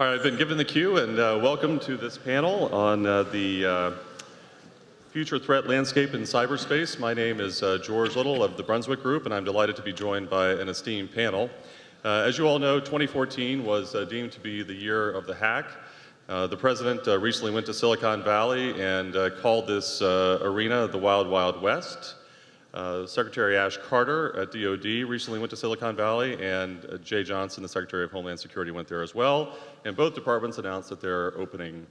All right, I've been given the cue, and welcome to this panel on the future threat landscape in cyberspace. My name is George Little of the Brunswick Group, and I'm delighted to be joined by an esteemed panel. As you all know, 2014 was deemed to be the year of the hack. The president recently went to Silicon Valley and called this arena the Wild Wild West. Secretary Ash Carter at DoD recently went to Silicon Valley, and Jay Johnson, the Secretary of Homeland Security, went there as well. And both departments announced that they're opening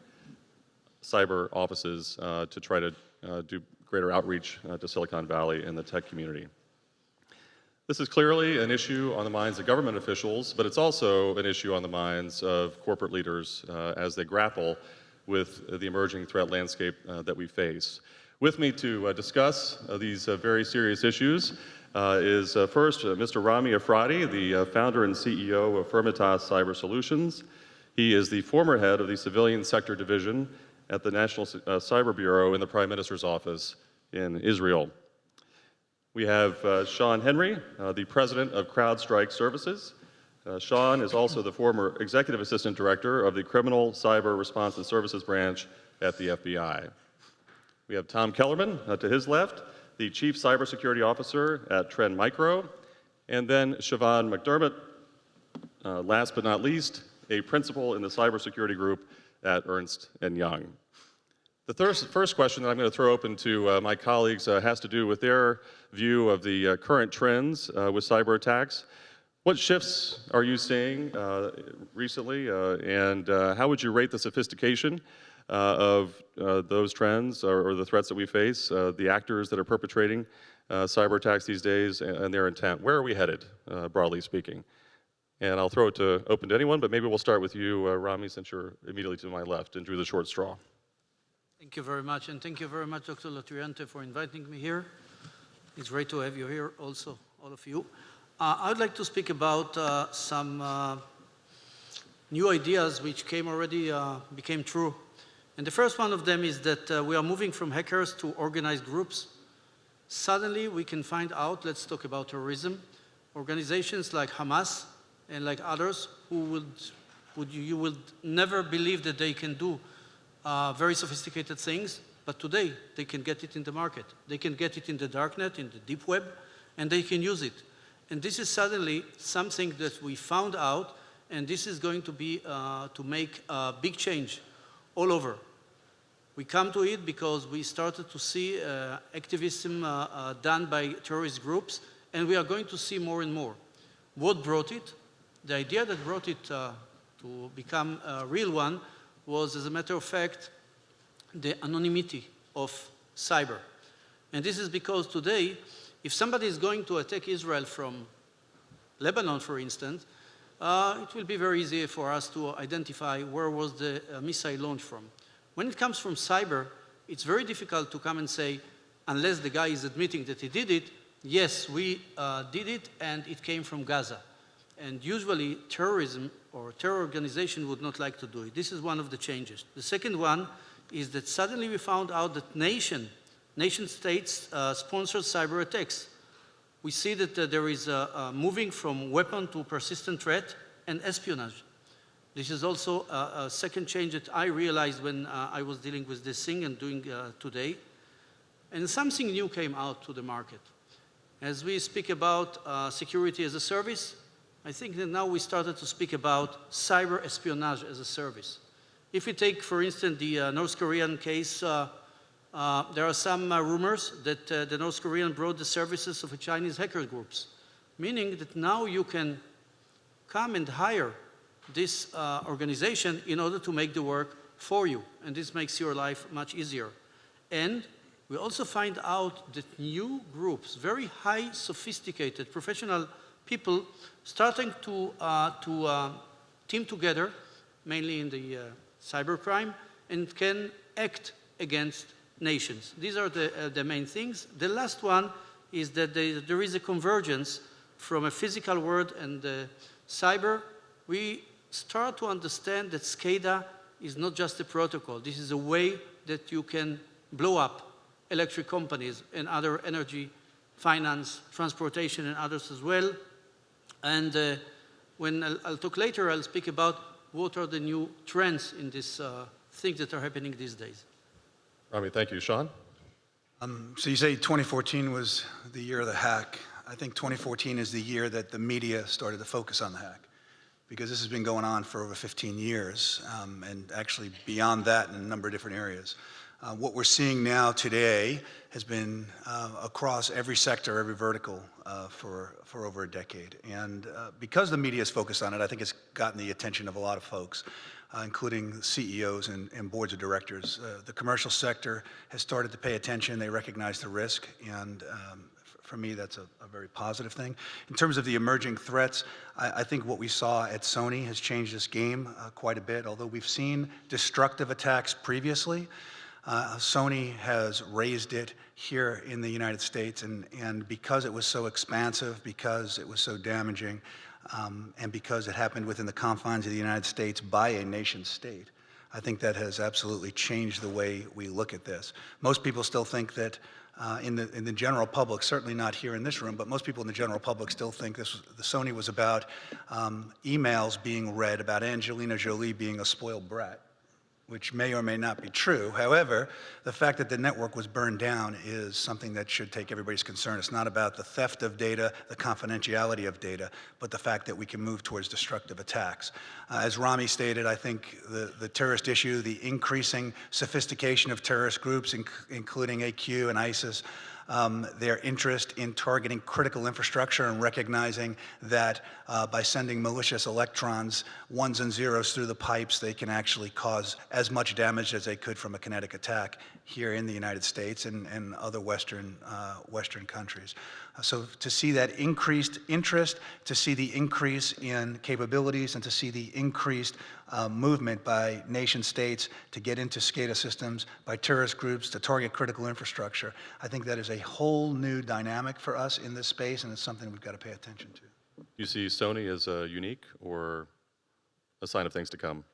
cyber offices to try to do greater outreach to Silicon Valley and the tech community. This is clearly an issue on the minds of government officials, but it's also an issue on the minds of corporate leaders as they grapple with the emerging threat landscape that we face. With me to discuss these very serious issues is first Mr. Rami Afradi, the founder and CEO of Firmitas Cyber Solutions. He is the former head of the Civilian Sector Division at the National Cyber Bureau in the Prime Minister's office in Israel. We have Sean Henry, the president of CrowdStrike Services. Sean is also the former executive assistant director of the Criminal Cyber Response and Services branch at the FBI. We have Tom Kellerman to his left, the chief cybersecurity officer at Trend Micro, and then Siobhan McDermott, last but not least, a principal in the cybersecurity group at Ernst & Young. The first question that I'm going to throw open to my colleagues has to do with their view of the current trends with cyber attacks. What shifts are you seeing recently, and how would you rate the sophistication of those trends or the threats that we face, the actors that are perpetrating cyber attacks these days and their intent? Where are we headed, broadly speaking? And I'll throw it open to anyone, but maybe we'll start with you, Rami, since you're immediately to my left and drew the short straw. Thank you very much, and thank you very much, Dr. Latriante, for inviting me here. It's great to have you here also, all of you. I'd like to speak about some new ideas which became true. And the first one of them is that we are moving from hackers to organized groups. Suddenly we can find out, let's talk about terrorism, organizations like Hamas and like others who you would never believe that they can do very sophisticated things, but today they can get it in the market. They can get it in the darknet, in the deep web, and they can use it. And this is suddenly something that we found out, and this is going to be to make a big change all over. We come to it because we started to see activism done by terrorist groups, and we are going to see more and more. What brought it? The idea that brought it to become a real one was, as a matter of fact, the anonymity of cyber. And this is because today, if somebody is going to attack Israel from Lebanon, for instance, it will be very easy for us to identify where was the missile launched from. When it comes from cyber, it's very difficult to come and say, unless the guy is admitting that he did it, yes, we did it and it came from Gaza. And usually terrorism or terror organization would not like to do it. This is one of the changes. The second one is that suddenly we found out that nation states sponsor cyber attacks. We see that there is a moving from weapon to persistent threat and espionage. This is also a second change that I realized when I was dealing with this thing and doing today. And something new came out to the market. As we speak about security as a service, I think that now we started to speak about cyber espionage as a service. If we take, for instance, the North Korean case, there are some rumors that the North Korean brought the services of a Chinese hacker groups, meaning that now you can come and hire this organization in order to make the work for you, and this makes your life much easier. And we also find out that new groups, very high sophisticated professional people, starting to team together, mainly in the cybercrime, and can act against nations. These are the main things. The last one is that there is a convergence from a physical world and cyber. We start to understand that SCADA is not just a protocol. This is a way that you can blow up electric companies and other energy, finance, transportation, and others as well. And when I'll talk later, I'll speak about what are the new trends in these things that are happening these days? Rami, thank you. Sean? So you say 2014 was the year of the hack. I think 2014 is the year that the media started to focus on the hack, because this has been going on for over 15 years, and actually beyond that in a number of different areas. What we're seeing now today has been across every sector, every vertical for over a decade. And because the media is focused on it, I think it's gotten the attention of a lot of folks, including CEOs and boards of directors. The commercial sector has started to pay attention. They recognize the risk, and for me, that's a very positive thing. In terms of the emerging threats, I think what we saw at Sony has changed this game quite a bit. Although we've seen destructive attacks previously, Sony has raised it here in the United States, and because it was so expansive, because it was so damaging, and because it happened within the confines of the United States by a nation state, I think that has absolutely changed the way we look at this. Most people still think that in the general public, certainly not here in this room, but most people in the general public still think the Sony was about emails being read about Angelina Jolie being a spoiled brat, which may or may not be true. However, the fact that the network was burned down is something that should take everybody's concern. It's not about the theft of data, the confidentiality of data, but the fact that we can move towards destructive attacks. As Rami stated, I think the terrorist issue, the increasing sophistication of terrorist groups, including AQ and ISIS, their interest in targeting critical infrastructure and recognizing that by sending malicious electrons, ones and zeros through the pipes, they can actually cause as much damage as they could from a kinetic attack here in the United States and other Western countries. So to see that increased interest, to see the increase in capabilities, and to see the increased movement by nation states to get into SCADA systems, by terrorist groups to target critical infrastructure, I think that is a whole new dynamic for us in this space, and it's something we've got to pay attention to. Do you see Sony as unique or a sign of things to come?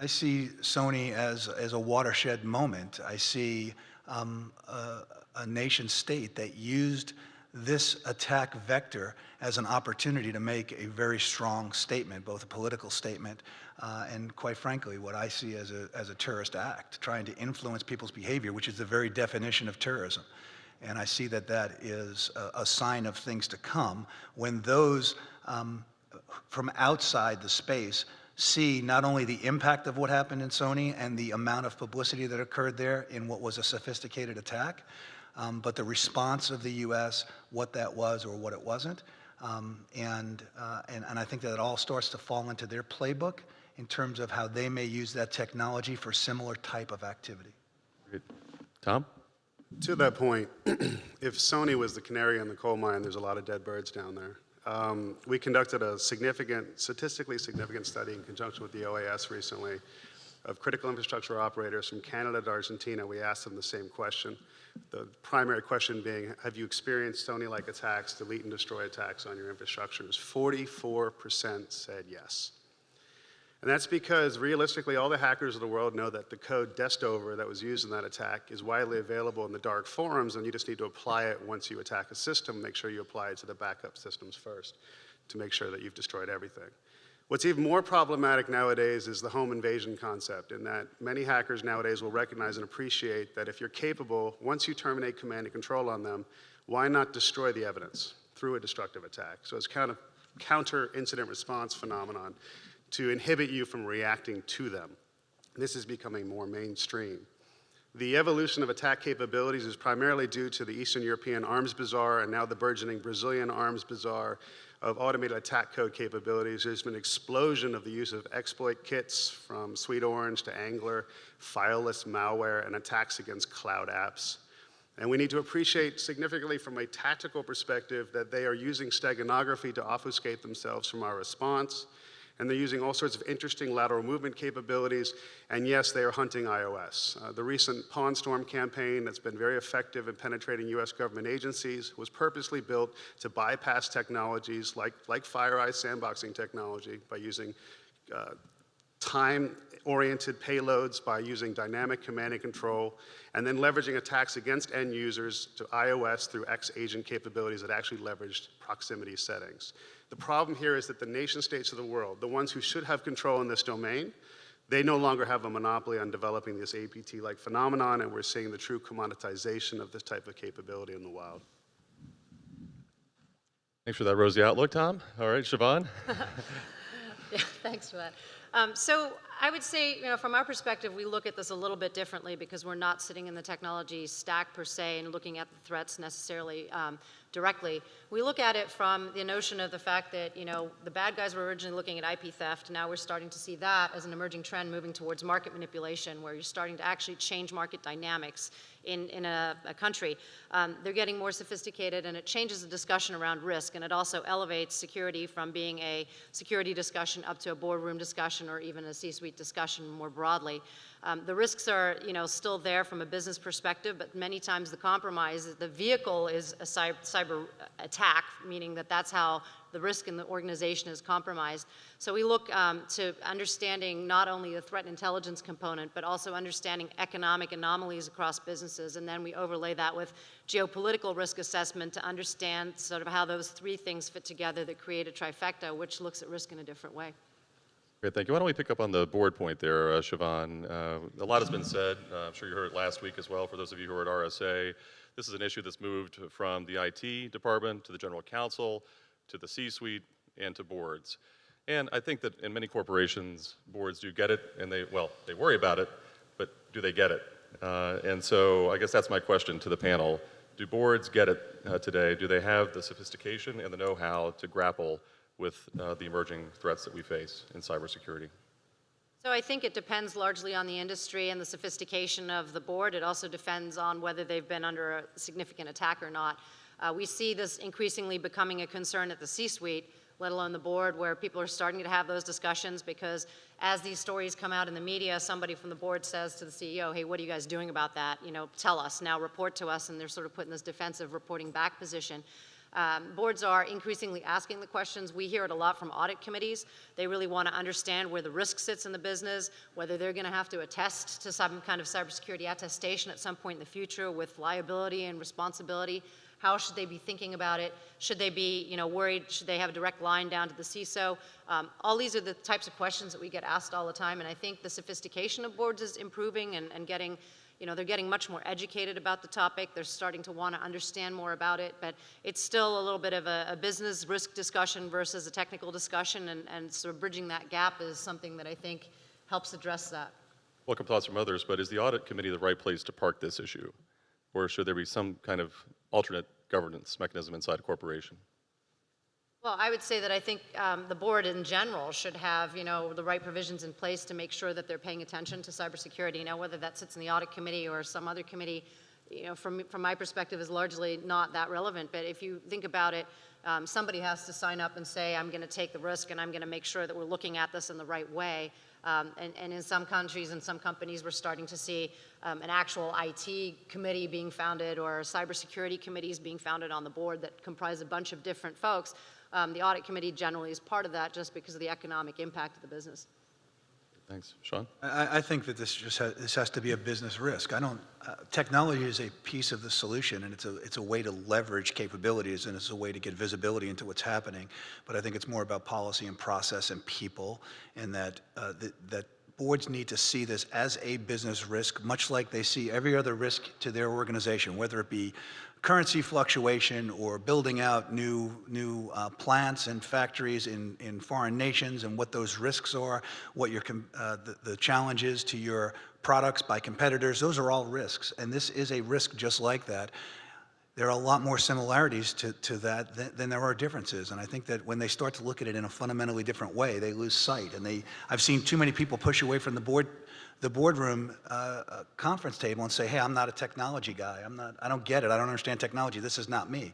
I see Sony as a watershed moment. I see a nation state that used this attack vector as an opportunity to make a very strong statement, both a political statement and, quite frankly, what I see as a terrorist act, trying to influence people's behavior, which is the very definition of terrorism. And I see that that is a sign of things to come when those from outside the space see not only the impact of what happened in Sony and the amount of publicity that occurred there in what was a sophisticated attack, but the response of the U.S., what that was or what it wasn't. And I think that it all starts to fall into their playbook in terms of how they may use that technology for similar type of activity. Great. Tom? To that point, if Sony was the canary in the coal mine, there's a lot of dead birds down there. We conducted a statistically significant study in conjunction with the OAS recently of critical infrastructure operators from Canada to Argentina. We asked them the same question. The primary question being, have you experienced Sony-like attacks, delete and destroy attacks on your infrastructures? 44% said yes. And that's because, realistically, all the hackers of the world know that the code Destover that was used in that attack is widely available in the dark forums, and you just need to apply it once you attack a system. Make sure you apply it to the backup systems first to make sure that you've destroyed everything. What's even more problematic nowadays is the home invasion concept, in that many hackers nowadays will recognize and appreciate that if you're capable, once you terminate command and control on them, why not destroy the evidence through a destructive attack? So it's kind of counter-incident response phenomenon to inhibit you from reacting to them. This is becoming more mainstream. The evolution of attack capabilities is primarily due to the Eastern European arms bazaar and now the burgeoning Brazilian arms bazaar of automated attack code capabilities. There's been an explosion of the use of exploit kits from Sweet Orange to Angler, fileless malware, and attacks against cloud apps. And we need to appreciate significantly from a tactical perspective that they are using steganography to obfuscate themselves from our response. And they're using all sorts of interesting lateral movement capabilities. And yes, they are hunting iOS. The recent Pawn Storm campaign that's been very effective in penetrating US government agencies was purposely built to bypass technologies like FireEye sandboxing technology by using time-oriented payloads by using dynamic command and control, and then leveraging attacks against end users to iOS through X-agent capabilities that actually leveraged proximity settings. The problem here is that the nation states of the world, the ones who should have control in this domain, they no longer have a monopoly on developing this APT-like phenomenon, and we're seeing the true commoditization of this type of capability in the wild. Thanks for that rosy outlook, Tom. All right, Siobhan. Yeah, thanks for that. So I would say, from our perspective, we look at this a little bit differently because we're not sitting in the technology stack per se and looking at the threats necessarily directly. We look at it from the notion of the fact that, the bad guys were originally looking at IP theft. Now we're starting to see that as an emerging trend moving towards market manipulation, where you're starting to actually change market dynamics in a country. They're getting more sophisticated, and it changes the discussion around risk, and it also elevates security from being a security discussion up to a boardroom discussion or even a C-suite discussion more broadly. The risks are, still there from a business perspective, but many times the compromise is the vehicle is a cyber attack, meaning that that's how the risk in the organization is compromised. So we look to understanding not only the threat intelligence component, but also understanding economic anomalies across businesses, and then we overlay that with geopolitical risk assessment to understand sort of how those three things fit together that create a trifecta, which looks at risk in a different way. Great, thank you. Why don't we pick up on the board point there, Siobhan? A lot has been said. I'm sure you heard it last week as well, for those of you who are at RSA. This is an issue that's moved from the IT department to the general counsel, to the C-suite, and to boards. And I think that in many corporations, boards do get it, and they worry about it, but do they get it? And so I guess that's my question to the panel. Do boards get it today? Do they have the sophistication and the know-how to grapple with the emerging threats that we face in cybersecurity? So I think it depends largely on the industry and the sophistication of the board. It also depends on whether they've been under a significant attack or not. We see this increasingly becoming a concern at the C-suite, let alone the board, where people are starting to have those discussions because as these stories come out in the media, somebody from the board says to the CEO, hey, what are you guys doing about that? Tell us, now report to us, and they're sort of put in this defensive reporting back position. Boards are increasingly asking the questions. We hear it a lot from audit committees. They really want to understand where the risk sits in the business, whether they're going to have to attest to some kind of cybersecurity attestation at some point in the future with liability and responsibility. How should they be thinking about it? Should they be, worried? Should they have a direct line down to the CISO? All these are the types of questions that we get asked all the time, and I think the sophistication of boards is improving and getting, they're getting much more educated about the topic. They're starting to want to understand more about it, but it's still a little bit of a business risk discussion versus a technical discussion, and sort of bridging that gap is something that I think helps address that. Welcome thoughts from others, but is the audit committee the right place to park this issue? Or should there be some kind of alternate governance mechanism inside a corporation? Well, I would say that I think the board in general should have, the right provisions in place to make sure that they're paying attention to cybersecurity. Whether that sits in the audit committee or some other committee, from my perspective is largely not that relevant. But if you think about it, somebody has to sign up and say, I'm going to take the risk and I'm going to make sure that we're looking at this in the right way. And in some countries and some companies, we're starting to see an actual IT committee being founded or cybersecurity committees being founded on the board that comprise a bunch of different folks. The audit committee generally is part of that just because of the economic impact of the business. Thanks. Sean? I think that this has to be a business risk. Technology is a piece of the solution, and it's a way to leverage capabilities, and it's a way to get visibility into what's happening. But I think it's more about policy and process and people, and that boards need to see this as a business risk, much like they see every other risk to their organization, whether it be currency fluctuation or building out new plants and factories in foreign nations, and what those risks are, what the challenges to your products by competitors. Those are all risks, and this is a risk just like that. There are a lot more similarities to that than there are differences, and I think that when they start to look at it in a fundamentally different way, they lose sight. And I've seen too many people push away from the boardroom conference table and say, hey, I'm not a technology guy. I don't get it. I don't understand technology. This is not me.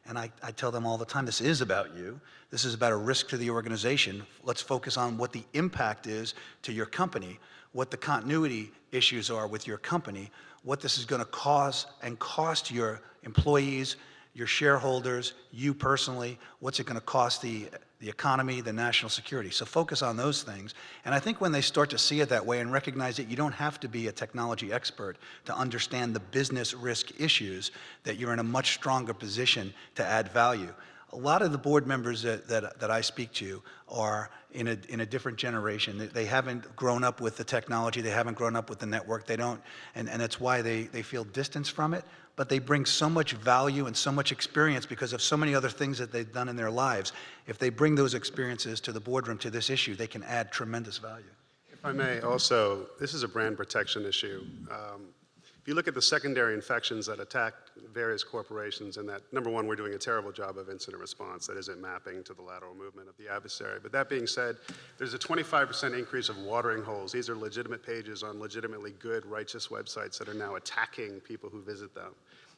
And I tell them all the time, this is about you. This is about a risk to the organization. Let's focus on what the impact is to your company, what the continuity issues are with your company, what this is going to cause and cost your employees, your shareholders, you personally, what's it going to cost the economy, the national security. So focus on those things. And I think when they start to see it that way and recognize that you don't have to be a technology expert to understand the business risk issues, that you're in a much stronger position to add value. A lot of the board members that I speak to are in a different generation. They haven't grown up with the technology, they haven't grown up with the network, they don't, and that's why they feel distance from it, but they bring so much value and so much experience because of so many other things that they've done in their lives. If they bring those experiences to the boardroom, to this issue, they can add tremendous value. If I may also, this is a brand protection issue. If you look at the secondary infections that attack various corporations, and that, number one, we're doing a terrible job of incident response that isn't mapping to the lateral movement of the adversary. But that being said, there's a 25% increase of watering holes. These are legitimate pages on legitimately good, righteous websites that are now attacking people who visit them.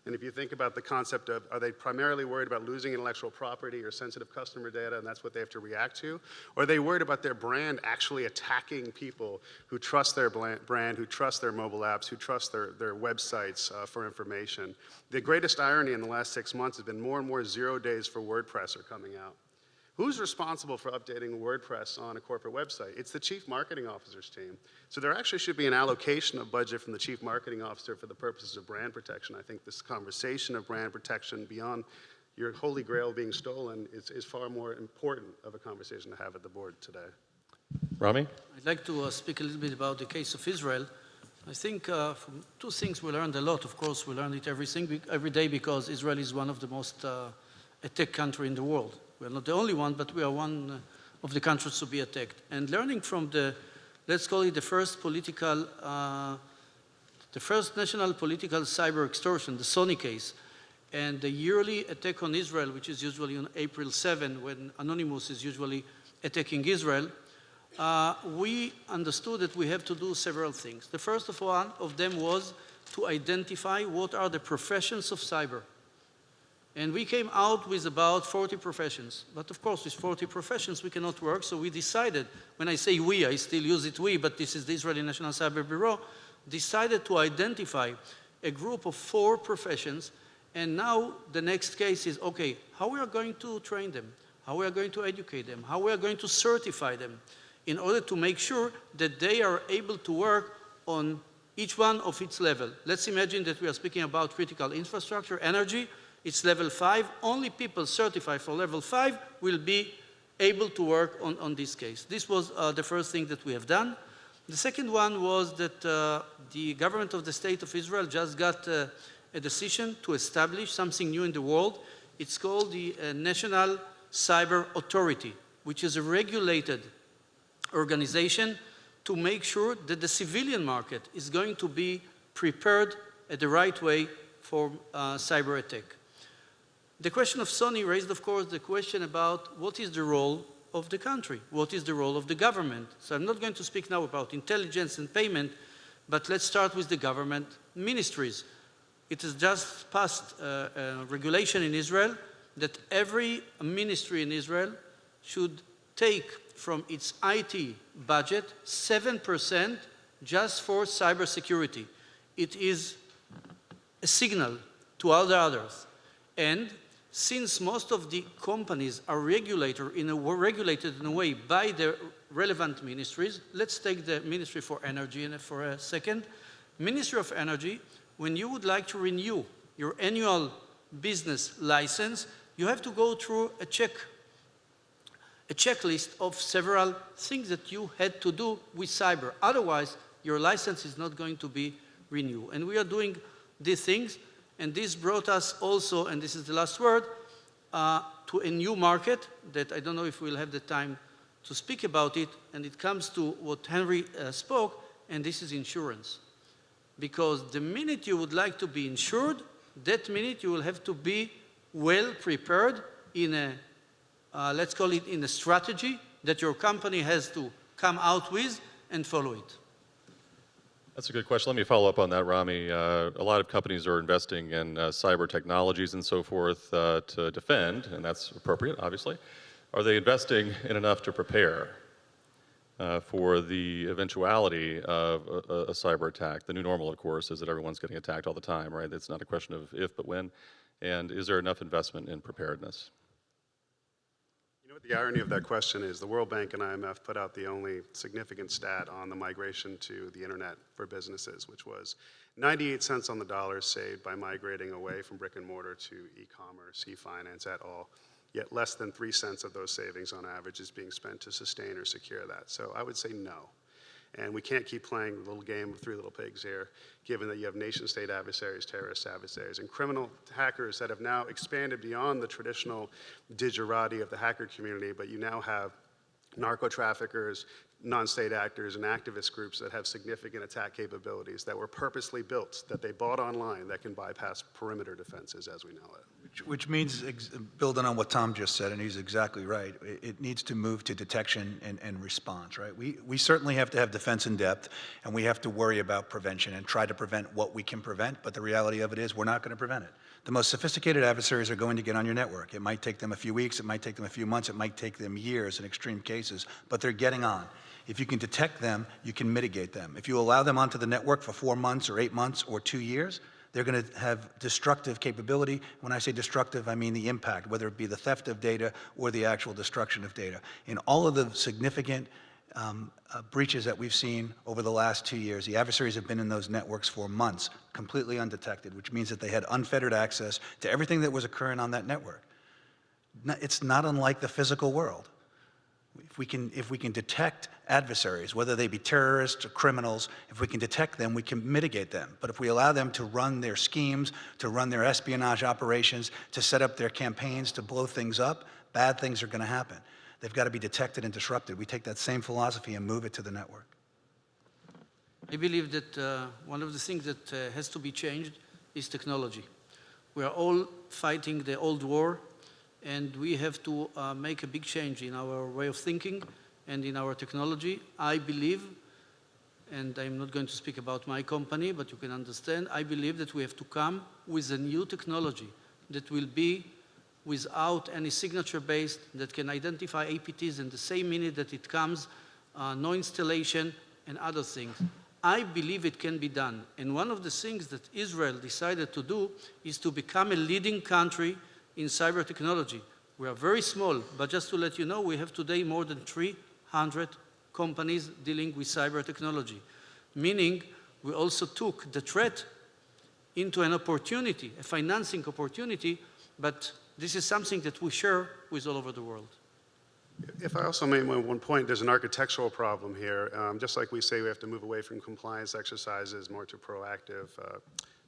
And if you think about the concept of, are they primarily worried about losing intellectual property or sensitive customer data, and that's what they have to react to? Or are they worried about their brand actually attacking people who trust their brand, who trust their mobile apps, who trust their websites for information? The greatest irony in the last 6 months has been more and more 0 days for WordPress are coming out. Who's responsible for updating WordPress on a corporate website? It's the chief marketing officer's team. So there actually should be an allocation of budget from the chief marketing officer for the purposes of brand protection. I think this conversation of brand protection beyond your holy grail being stolen is far more important of a conversation to have at the board today. Rami? I'd like to speak a little bit about the case of Israel. I think from two things we learned a lot. Of course, we learn it every day because Israel is one of the most attacked countries in the world. We're not the only one, but we are one of the countries to be attacked. And learning from the, let's call it the first national political cyber extortion, the Sony case, and the yearly attack on Israel, which is usually on April 7, when Anonymous is usually attacking Israel, we understood that we have to do several things. The first one of them was to identify what are the professions of cyber. And we came out with about 40 professions. But of course, with 40 professions, we cannot work. So we decided, when I say we, I still use it we, but this is the Israeli National Cyber Bureau, decided to identify a group of 4 professions. And now the next case is, okay, how we are going to train them, how we are going to educate them, how we are going to certify them in order to make sure that they are able to work on each one of its level. Let's imagine that we are speaking about critical infrastructure, energy. It's level 5. Only people certified for level 5 will be able to work on this case. This was the first thing that we have done. The second one was that the government of the State of Israel just got a decision to establish something new in the world. It's called the National Cyber Authority, which is a regulated organization to make sure that the civilian market is going to be prepared at the right way for cyber attack. The question of Sony raised, of course, the question about what is the role of the country? What is the role of the government? So I'm not going to speak now about intelligence and payment, but let's start with the government ministries. It has just passed a regulation in Israel that every ministry in Israel should take from its IT budget 7% just for cybersecurity. It is a signal to all the others. And since most of the companies are regulated in a way by the relevant ministries, let's take the Ministry for Energy for a second. Ministry of Energy, when you would like to renew your annual business license, you have to go through a checklist of several things that you had to do with cyber. Otherwise, your license is not going to be renewed. And we are doing these things. And this brought us also, and this is the last word, to a new market that I don't know if we'll have the time to speak about it. And it comes to what Henry spoke, and this is insurance. Because the minute you would like to be insured, that minute you will have to be well prepared in a, let's call it in a strategy that your company has to come out with and follow it. That's a good question. Let me follow up on that, Rami. A lot of companies are investing in cyber technologies and so forth to defend, and that's appropriate, obviously. Are they investing in enough to prepare for the eventuality of a cyber attack? The new normal, of course, is that everyone's getting attacked all the time, right? It's not a question of if, but when. And is there enough investment in preparedness? You know what the irony of that question is? The World Bank and IMF put out the only significant stat on the migration to the internet for businesses, which was 98 cents on the dollar saved by migrating away from brick and mortar to e-commerce, e-finance at all. Yet less than 3 cents of those savings on average is being spent to sustain or secure that. So I would say no. And we can't keep playing the little game of three little pigs here, given that you have nation-state adversaries, terrorist adversaries, and criminal hackers that have now expanded beyond the traditional digerati of the hacker community, but you now have narco-traffickers, non-state actors, and activist groups that have significant attack capabilities that were purposely built, that they bought online, that can bypass perimeter defenses as we know it. Which means, building on what Tom just said, and he's exactly right, it needs to move to detection and response, right? We certainly have to have defense in depth, and we have to worry about prevention and try to prevent what we can prevent, but the reality of it is we're not going to prevent it. The most sophisticated adversaries are going to get on your network. It might take them a few weeks, it might take them a few months, it might take them years in extreme cases, but they're getting on. If you can detect them, you can mitigate them. If you allow them onto the network for 4 months or 8 months or 2 years, they're going to have destructive capability. When I say destructive, I mean the impact, whether it be the theft of data or the actual destruction of data. In all of the significant breaches that we've seen over the last 2 years, the adversaries have been in those networks for months, completely undetected, which means that they had unfettered access to everything that was occurring on that network. It's not unlike the physical world. If we can detect adversaries, whether they be terrorists or criminals, if we can detect them, we can mitigate them. But if we allow them to run their schemes, to run their espionage operations, to set up their campaigns, to blow things up, bad things are going to happen. They've got to be detected and disrupted. We take that same philosophy and move it to the network. I believe that one of the things that has to be changed is technology. We are all fighting the old war, and we have to make a big change in our way of thinking and in our technology. I believe, and I'm not going to speak about my company, but you can understand, I believe that we have to come with a new technology that will be without any signature-based, that can identify APTs in the same minute that it comes, no installation, and other things. I believe it can be done. And one of the things that Israel decided to do is to become a leading country in cyber technology. We are very small, but just to let you know, we have today more than 300 companies dealing with cyber technology, meaning we also took the threat into an opportunity, a financing opportunity, but this is something that we share with all over the world. If I also may make one point, there's an architectural problem here. Just like we say we have to move away from compliance exercises more to proactive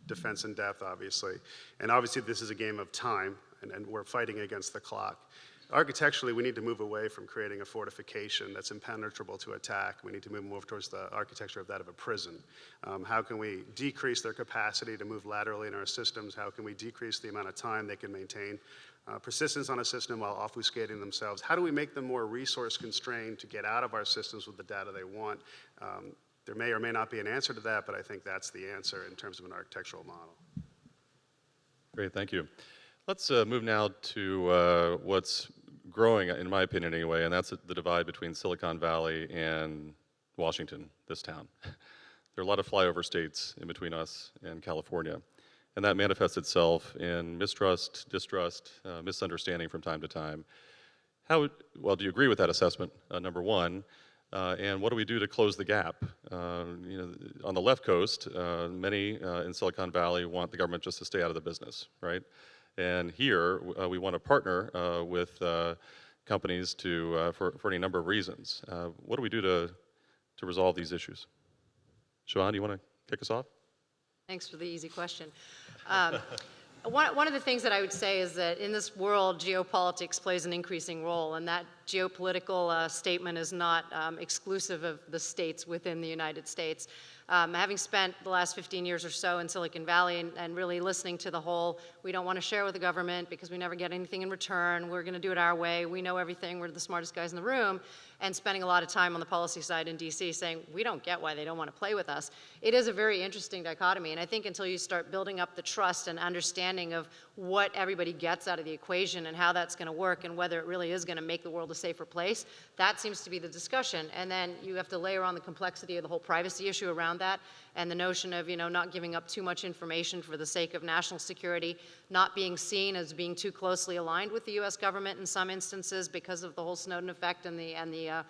defense in depth, obviously. And obviously this is a game of time, and we're fighting against the clock. Architecturally, we need to move away from creating a fortification that's impenetrable to attack. We need to move more towards the architecture of that of a prison. How can we decrease their capacity to move laterally in our systems? How can we decrease the amount of time they can maintain persistence on a system while obfuscating themselves? How do we make them more resource constrained to get out of our systems with the data they want? There may or may not be an answer to that, but I think that's the answer in terms of an architectural model. Great, thank you. Let's move now to what's growing, in my opinion anyway, and that's the divide between Silicon Valley and Washington, this town. There are a lot of flyover states in between us and California, and that manifests itself in mistrust, distrust, misunderstanding from time to time. Well, do you agree with that assessment, number one? And what do we do to close the gap? On the left coast, many in Silicon Valley want the government just to stay out of the business, right? And here, we want to partner with companies for any number of reasons. What do we do to resolve these issues? Siobhan, do you want to kick us off? Thanks for the easy question. One of the things that I would say is that in this world, geopolitics plays an increasing role, and that geopolitical statement is not exclusive of the states within the United States. Having spent the last 15 years or so in Silicon Valley and really listening to the whole, we don't want to share with the government because we never get anything in return, we're going to do it our way, we know everything, we're the smartest guys in the room, and spending a lot of time on the policy side in DC saying, we don't get why they don't want to play with us. It is a very interesting dichotomy, and I think until you start building up the trust and understanding of what everybody gets out of the equation and how that's going to work and whether it really is going to make the world a safer place. That seems to be the discussion. And then you have to layer on the complexity of the whole privacy issue around that, and the notion of, not giving up too much information for the sake of national security, not being seen as being too closely aligned with the U.S. government in some instances because of the whole Snowden effect and the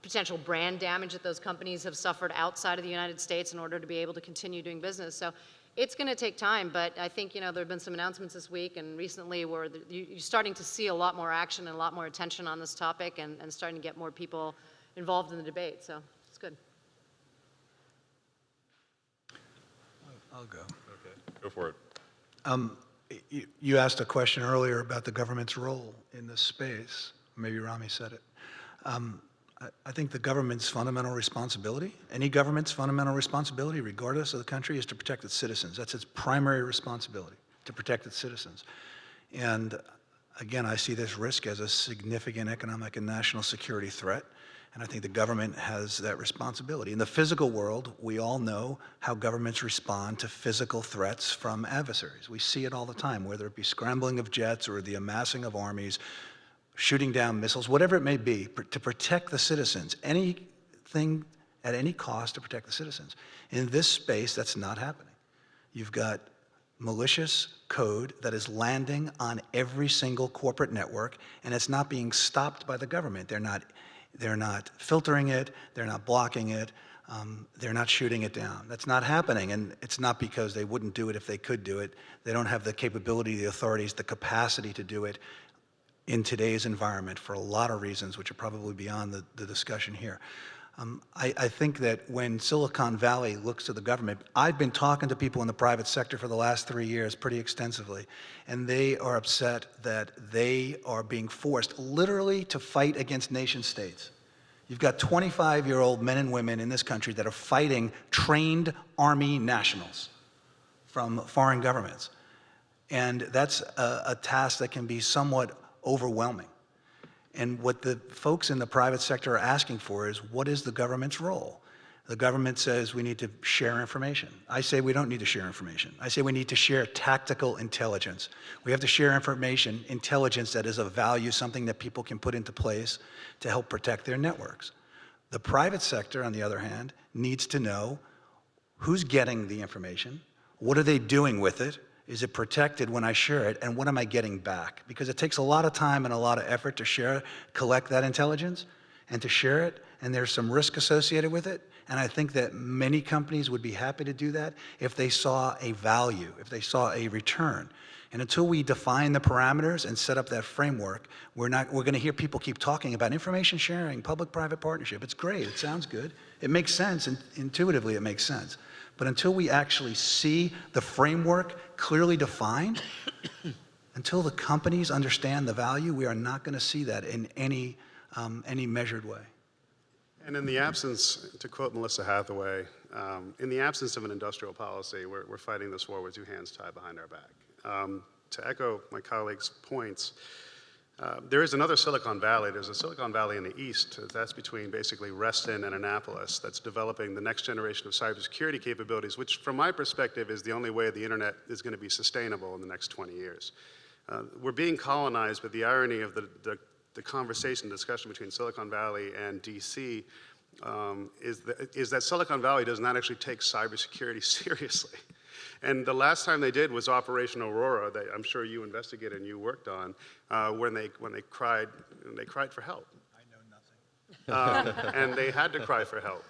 potential brand damage that those companies have suffered outside of the United States in order to be able to continue doing business. So it's going to take time, but I think, there have been some announcements this week and recently where you're starting to see a lot more action and a lot more attention on this topic and starting to get more people involved in the debate. So it's good. I'll go. Okay, go for it. You asked a question earlier about the government's role in this space. Maybe Rami said it. I think the government's fundamental responsibility, any government's fundamental responsibility, regardless of the country, is to protect its citizens. That's its primary responsibility, to protect its citizens. And again, I see this risk as a significant economic and national security threat, and I think the government has that responsibility. In the physical world, we all know how governments respond to physical threats from adversaries. We see it all the time, whether it be scrambling of jets or the amassing of armies, shooting down missiles, whatever it may be, to protect the citizens, anything at any cost to protect the citizens. In this space, that's not happening. You've got malicious code that is landing on every single corporate network, and it's not being stopped by the government. They're not filtering it, they're not blocking it, they're not shooting it down. That's not happening, and it's not because they wouldn't do it if they could do it. They don't have the capability, the authorities, the capacity to do it in today's environment for a lot of reasons, which are probably beyond the discussion here. I think that when Silicon Valley looks to the government, I've been talking to people in the private sector for the last 3 years pretty extensively, and they are upset that they are being forced literally to fight against nation states. You've got 25-year-old men and women in this country that are fighting trained Army nationals from foreign governments. And that's a task that can be somewhat overwhelming. And what the folks in the private sector are asking for is, what is the government's role? The government says we need to share information. I say we don't need to share information. I say we need to share tactical intelligence. We have to share information, intelligence that is of value, something that people can put into place to help protect their networks. The private sector, on the other hand, needs to know who's getting the information, what are they doing with it, is it protected when I share it, and what am I getting back? Because it takes a lot of time and a lot of effort to collect that intelligence and to share it, and there's some risk associated with it. And I think that many companies would be happy to do that if they saw a value, if they saw a return. And until we define the parameters and set up that framework, we're going to hear people keep talking about information sharing, public-private partnership. It's great, it sounds good. It makes sense, and intuitively it makes sense. But until we actually see the framework clearly defined, until the companies understand the value, we are not going to see that in any measured way. And in the absence, to quote Melissa Hathaway, in the absence of an industrial policy, we're fighting this war with two hands tied behind our back. To echo my colleagues' points, there is another Silicon Valley. There's a Silicon Valley in the east. That's between basically Reston and Annapolis that's developing the next generation of cybersecurity capabilities, which from my perspective is the only way the internet is going to be sustainable in the next 20 years. We're being colonized, but the irony of the conversation, discussion between Silicon Valley and DC is that Silicon Valley does not actually take cybersecurity seriously. And the last time they did was Operation Aurora, that I'm sure you investigated and you worked on, when they cried for help. I know nothing. And they had to cry for help.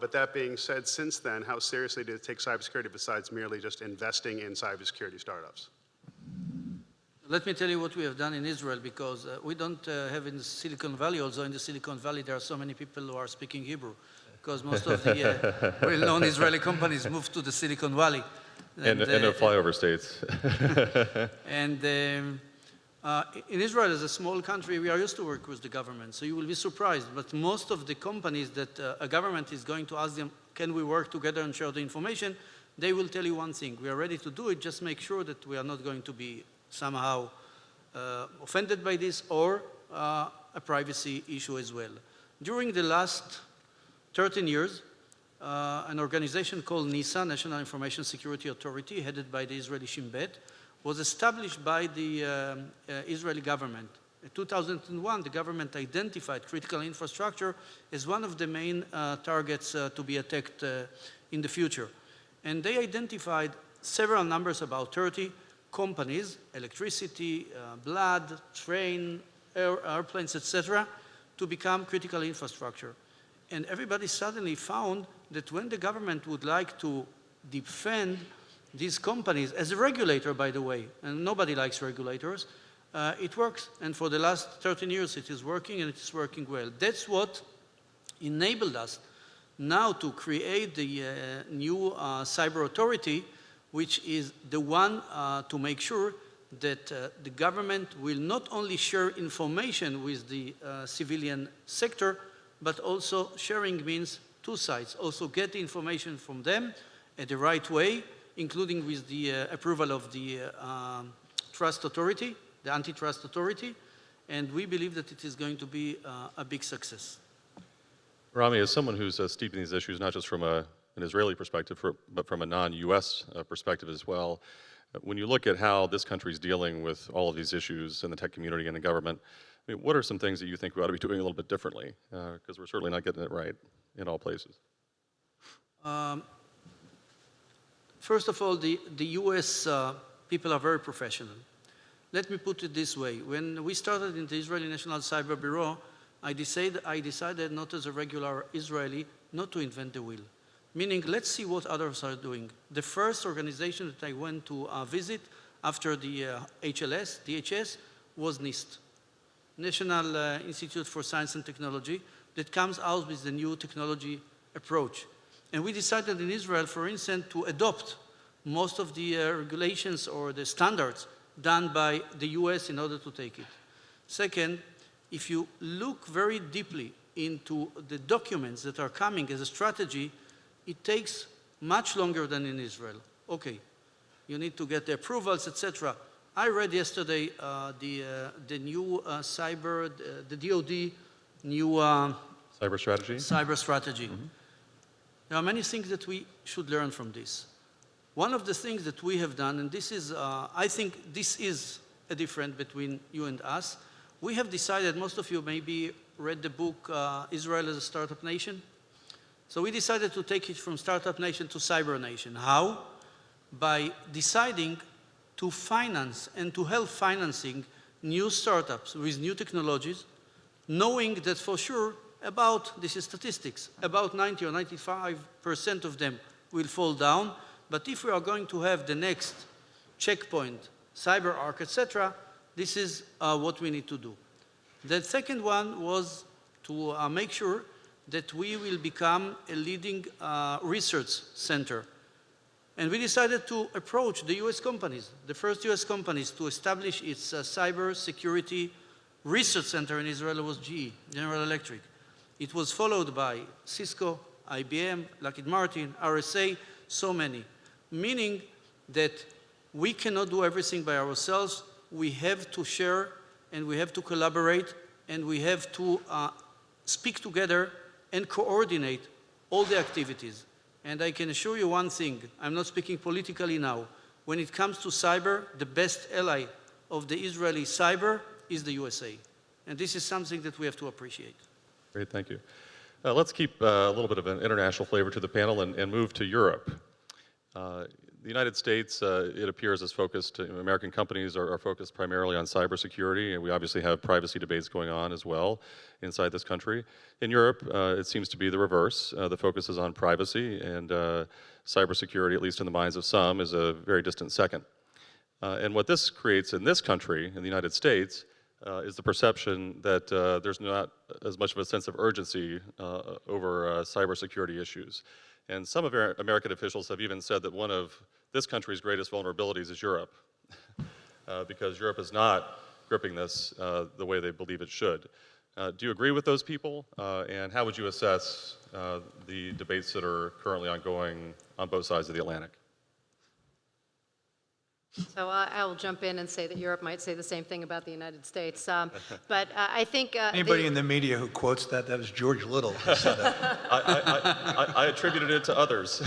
But that being said, since then, how seriously did it take cybersecurity besides merely just investing in cybersecurity startups? Let me tell you what we have done in Israel, because we don't have in Silicon Valley, although in the Silicon Valley there are so many people who are speaking Hebrew, because most of the well-known Israeli companies moved to the Silicon Valley. And the flyover states. And in Israel, as a small country, we are used to work with the government, so you will be surprised. But most of the companies that a government is going to ask them, can we work together and share the information, they will tell you one thing: we are ready to do it, just make sure that we are not going to be somehow offended by this, or a privacy issue as well. During the last 13 years, an organization called NISA, National Information Security Authority, headed by the Israeli Shin Bet, was established by the Israeli government In 2001, the government identified critical infrastructure as one of the main targets to be attacked in the future. And they identified several numbers, about 30 companies, electricity, blood, train, airplanes, etc., to become critical infrastructure. And everybody suddenly found that when the government would like to defend these companies, as a regulator, by the way, and nobody likes regulators, it works. And for the last 13 years, it is working, and it is working well. That's what enabled us now to create the new cyber authority, which is the one to make sure that the government will not only share information with the civilian sector, but also sharing means two sides. Also get the information from them at the right way, including with the approval of the trust authority, the antitrust authority, and we believe that it is going to be a big success. Rami, as someone who's steeped in these issues, not just from an Israeli perspective, but from a non-US perspective as well, when you look at how this country is dealing with all of these issues in the tech community and the government, I mean, what are some things that you think we ought to be doing a little bit differently? Because we're certainly not getting it right in all places. First of all, the US people are very professional. Let me put it this way. When we started in the Israeli National Cyber Bureau, I decided not as a regular Israeli, not to invent the wheel. Meaning, let's see what others are doing. The first organization that I went to visit after the DHS, was NIST, National Institute for Science and Technology, that comes out with the new technology approach. And we decided in Israel, for instance, to adopt most of the regulations or the standards done by the US in order to take it. Second, if you look very deeply into the documents that are coming as a strategy, it takes much longer than in Israel. Okay, you need to get the approvals, etc. I read yesterday the new the DoD new Cyber strategy? Cyber strategy. Mm-hmm. There are many things that we should learn from this. One of the things that we have done, and this is, I think this is a difference between you and us, we have decided, most of you maybe read the book Israel as a Startup Nation. So we decided to take it from Startup Nation to Cyber Nation. How? By deciding to finance and to help financing new startups with new technologies, knowing that for sure this is statistics, about 90 or 95% of them will fall down. But if we are going to have the next checkpoint, CyberArk, etc., this is what we need to do. The second one was to make sure that we will become a leading research center. And we decided to approach the US companies, the first US companies to establish its cyber security research center in Israel was GE, General Electric. It was followed by Cisco, IBM, Lockheed Martin, RSA, so many. Meaning that we cannot do everything by ourselves. We have to share, and we have to collaborate, and we have to speak together and coordinate all the activities. And I can assure you one thing, I'm not speaking politically now. When it comes to cyber, the best ally of the Israeli cyber is the USA. And this is something that we have to appreciate. Great, thank you. Let's keep a little bit of an international flavor to the panel and move to Europe. The United States, it appears, is focused, American companies are focused primarily on cybersecurity, and we obviously have privacy debates going on as well inside this country. In Europe, it seems to be the reverse. The focus is on privacy, and cybersecurity, at least in the minds of some, is a very distant second. And what this creates in this country, in the United States, is the perception that there's not as much of a sense of urgency over cybersecurity issues. And some of our American officials have even said that one of this country's greatest vulnerabilities is Europe, because Europe is not gripping this the way they believe it should. Do you agree with those people? And how would you assess the debates that are currently ongoing on both sides of the Atlantic? So I'll jump in and say that Europe might say the same thing about the United States. But I think... Anybody in the media who quotes that was George Little who said that. I attributed it to others.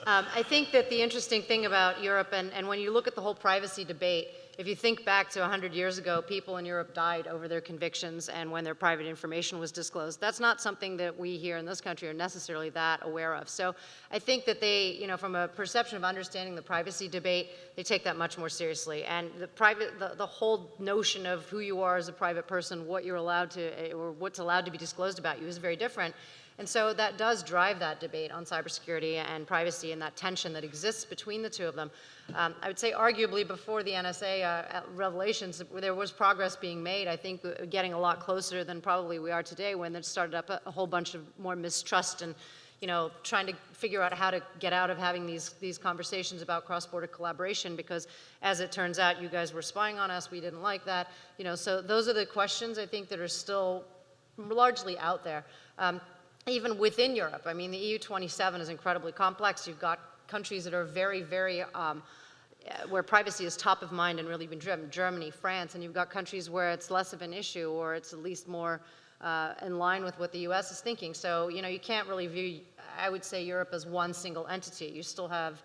I think that the interesting thing about Europe, and when you look at the whole privacy debate, if you think back to 100 years ago, people in Europe died over their convictions and when their private information was disclosed. That's not something that we here in this country are necessarily that aware of. So I think that they, you know, from a perception of understanding the privacy debate, they take that much more seriously. And the whole notion of who you are as a private person, what you're allowed to, or what's allowed to be disclosed about you is very different. And so that does drive that debate on cybersecurity and privacy and that tension that exists between the two of them. I would say arguably before the NSA revelations, there was progress being made, I think getting a lot closer than probably we are today when it started up a whole bunch of more mistrust and, you know, trying to figure out how to get out of having these conversations about cross-border collaboration, because as it turns out, you guys were spying on us, we didn't like that. You know, so those are the questions I think that are still largely out there. Even within Europe, I mean, the EU27 is incredibly complex. You've got countries that are very, very, where privacy is top of mind and really been driven, Germany, France, and you've got countries where it's less of an issue or it's at least more in line with what the US is thinking. So, you know, you can't really view, I would say, Europe as one single entity. You still have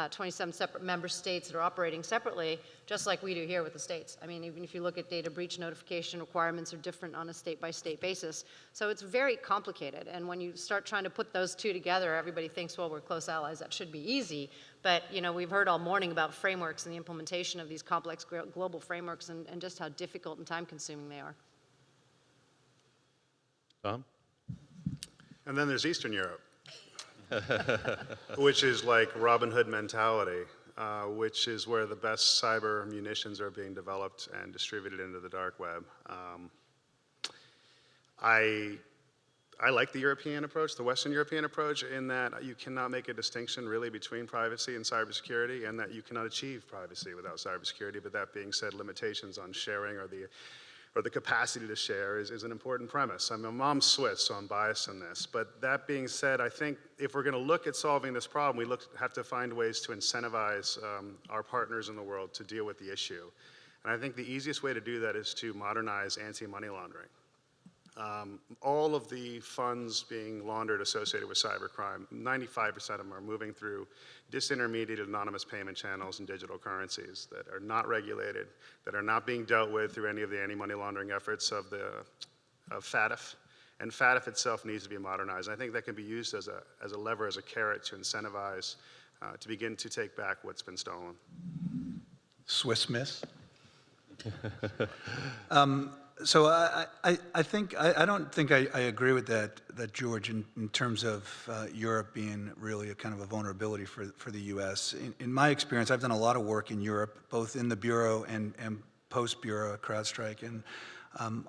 27 separate member states that are operating separately, just like we do here with the states. I mean, even if you look at data breach notification requirements are different on a state-by-state basis. So it's very complicated. And when you start trying to put those two together, everybody thinks, well, we're close allies, that should be easy. But, you know, we've heard all morning about frameworks and the implementation of these complex global frameworks and just how difficult and time-consuming they are. Tom? And then there's Eastern Europe, which is like Robin Hood mentality, which is where the best cyber munitions are being developed and distributed into the dark web. I like the European approach, the Western European approach, in that you cannot make a distinction really between privacy and cybersecurity, and that you cannot achieve privacy without cybersecurity. But that being said, limitations on sharing or the capacity to share is an important premise. I mean, mom's Swiss, so I'm biased in this. But that being said, I think if we're going to look at solving this problem, we have to find ways to incentivize our partners in the world to deal with the issue. And I think the easiest way to do that is to modernize anti-money laundering. All of the funds being laundered associated with cybercrime, 95% of them are moving through disintermediated anonymous payment channels and digital currencies that are not regulated, that are not being dealt with through any of the anti-money laundering efforts of FATF. And FATF itself needs to be modernized. I think that can be used as a lever, as a carrot to incentivize, to begin to take back what's been stolen. Swiss miss. So I don't think I agree with that George, in terms of Europe being really a kind of a vulnerability for the U.S. In my experience, I've done a lot of work in Europe, both in the Bureau and post-Bureau at CrowdStrike. And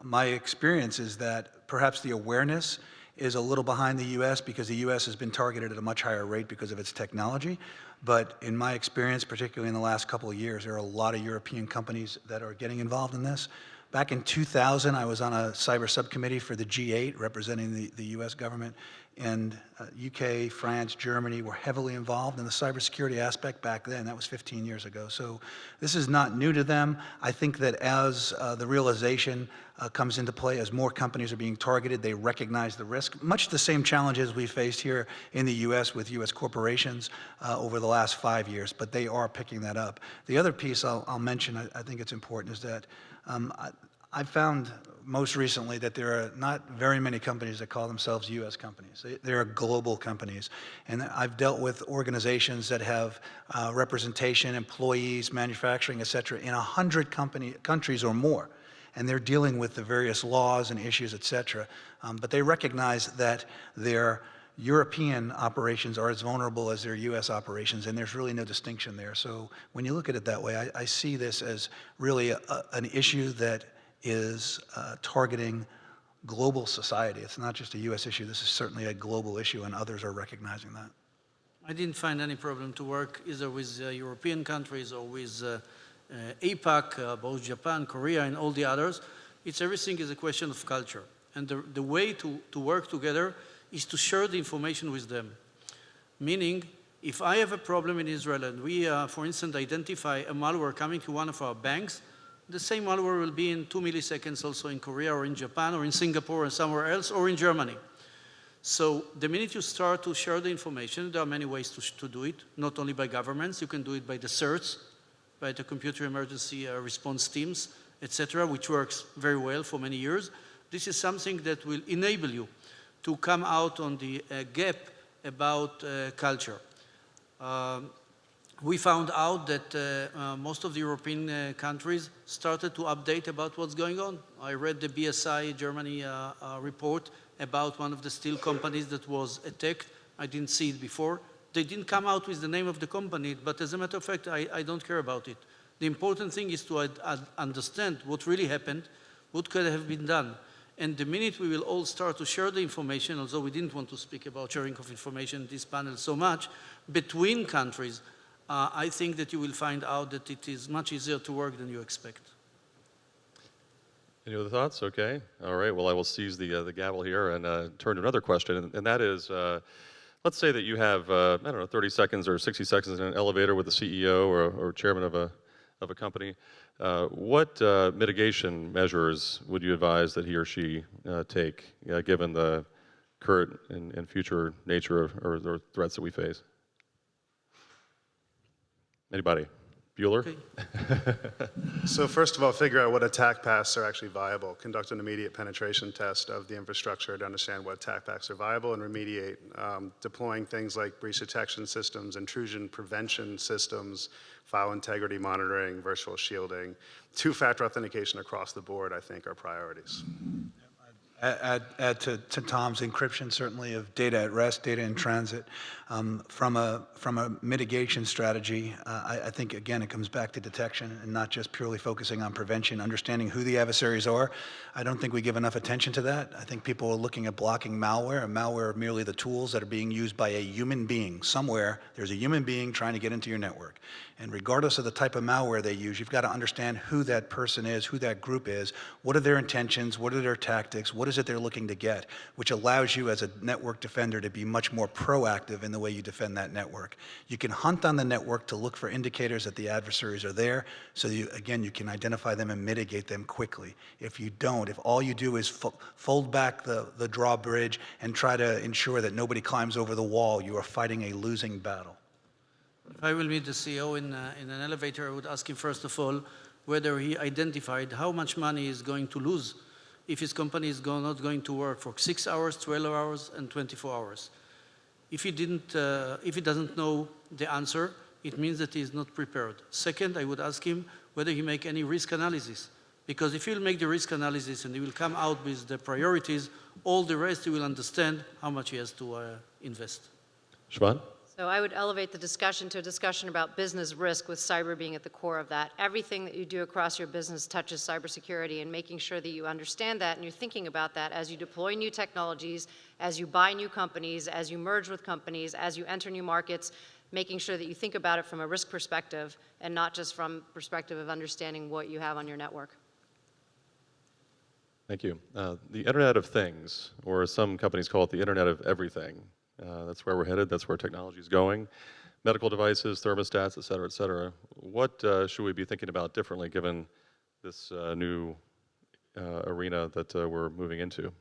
my experience is that perhaps the awareness is a little behind the U.S. because the U.S. has been targeted at a much higher rate because of its technology. But in my experience, particularly in the last couple of years, there are a lot of European companies that are getting involved in this. Back in 2000, I was on a cyber subcommittee for the G8 representing the US government, and UK, France, Germany were heavily involved in the cybersecurity aspect back then. That was 15 years ago. So this is not new to them. I think that as the realization comes into play, as more companies are being targeted, they recognize the risk. Much the same challenges we faced here in the US with US corporations over the last 5 years, but they are picking that up. The other piece I'll mention, I think it's important, is that I found most recently that there are not very many companies that call themselves U.S. companies. They are global companies. And I've dealt with organizations that have representation, employees, manufacturing, et cetera, in 100 countries or more. And they're dealing with the various laws and issues, et cetera. But they recognize that their European operations are as vulnerable as their U.S. operations, and there's really no distinction there. So when you look at it that way, I see this as really an issue that is targeting global society. It's not just a U.S. issue. This is certainly a global issue, and others are recognizing that. I didn't find any problem to work either with European countries or with APAC, both Japan, Korea, and all the others. Everything is a question of culture. And the way to work together is to share the information with them. Meaning, if I have a problem in Israel and we, for instance, identify a malware coming to one of our banks, the same malware will be in 2 milliseconds also in Korea or in Japan or in Singapore or somewhere else or in Germany. So the minute you start to share the information, there are many ways to do it, not only by governments. You can do it by the certs. by the computer emergency response teams, etc., which works very well for many years. This is something that will enable you to come out on the gap about culture. We found out that most of the European countries started to update about what's going on. I read the BSI Germany report about one of the steel companies that was attacked. I didn't see it before. They didn't come out with the name of the company, but as a matter of fact, I don't care about it. The important thing is to understand what really happened, what could have been done. And the minute we will all start to share the information, although we didn't want to speak about sharing of information in this panel so much, between countries, I think that you will find out that it is much easier to work than you expect. Any other thoughts? Okay. All right. Well, I will seize the gavel here and turn to another question, and that is, let's say that you have, I don't know, 30 seconds or 60 seconds in an elevator with the CEO or chairman of a company. What mitigation measures would you advise that he or she take, given the current and future nature or threats that we face? Anybody? Bueller? Okay. So first of all, figure out what attack paths are actually viable. Conduct an immediate penetration test of the infrastructure to understand what attack paths are viable and remediate. Deploying things like breach detection systems, intrusion prevention systems, file integrity monitoring, virtual shielding. Two-factor authentication across the board, I think, are priorities. Add to Tom's encryption, certainly, of data at rest, data in transit. From a mitigation strategy, I think, again, it comes back to detection and not just purely focusing on prevention, understanding who the adversaries are. I don't think we give enough attention to that. I think people are looking at blocking malware, and malware are merely the tools that are being used by a human being. Somewhere, there's a human being trying to get into your network. And regardless of the type of malware they use, you've got to understand who that person is, who that group is, what are their intentions, what are their tactics, what is it they're looking to get, which allows you as a network defender to be much more proactive in the way you defend that network. You can hunt on the network to look for indicators that the adversaries are there, so you can identify them and mitigate them quickly. If you don't, if all you do is fold back the drawbridge and try to ensure that nobody climbs over the wall, you are fighting a losing battle. If I will meet the CEO in an elevator, I would ask him, first of all, whether he identified how much money he's going to lose if his company is not going to work for 6 hours, 12 hours, and 24 hours. If he doesn't know the answer, it means that he is not prepared. Second, I would ask him whether he make any risk analysis. Because if he'll make the risk analysis and he will come out with the priorities, all the rest he will understand how much he has to invest. Siobhan? So I would elevate the discussion to a discussion about business risk, with cyber being at the core of that. Everything that you do across your business touches cybersecurity, and making sure that you understand that and you're thinking about that as you deploy new technologies, as you buy new companies, as you merge with companies, as you enter new markets, making sure that you think about it from a risk perspective and not just from perspective of understanding what you have on your network. Thank you. The Internet of Things, or some companies call it the Internet of Everything. That's where we're headed. That's where technology is going. Medical devices, thermostats, et cetera, et cetera. What should we be thinking about differently given this new arena that we're moving into?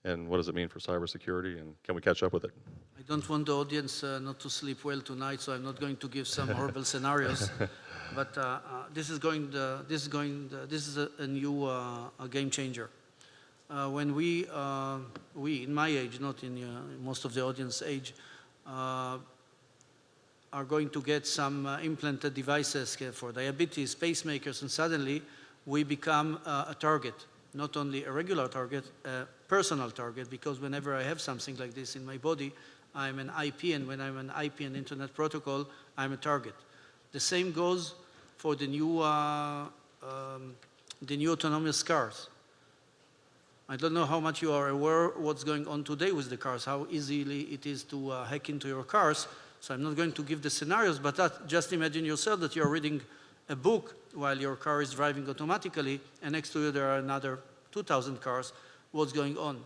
And what does it mean for cybersecurity, and can we catch up with it? I don't want the audience not to sleep well tonight, so I'm not going to give some horrible scenarios. But this is a new game changer. When we in my age, not in most of the audience age, are going to get some implanted devices for diabetes, pacemakers, and suddenly we become a target, not only a regular target, a personal target, because whenever I have something like this in my body, I'm an IP, and when I'm an IP and Internet Protocol, I'm a target. The same goes for the new autonomous cars. I don't know how much you are aware what's going on today with the cars, how easily it is to hack into your cars. So I'm not going to give the scenarios, but just imagine yourself that you're reading a book while your car is driving automatically, and next to you there are another 2,000 cars. What's going on?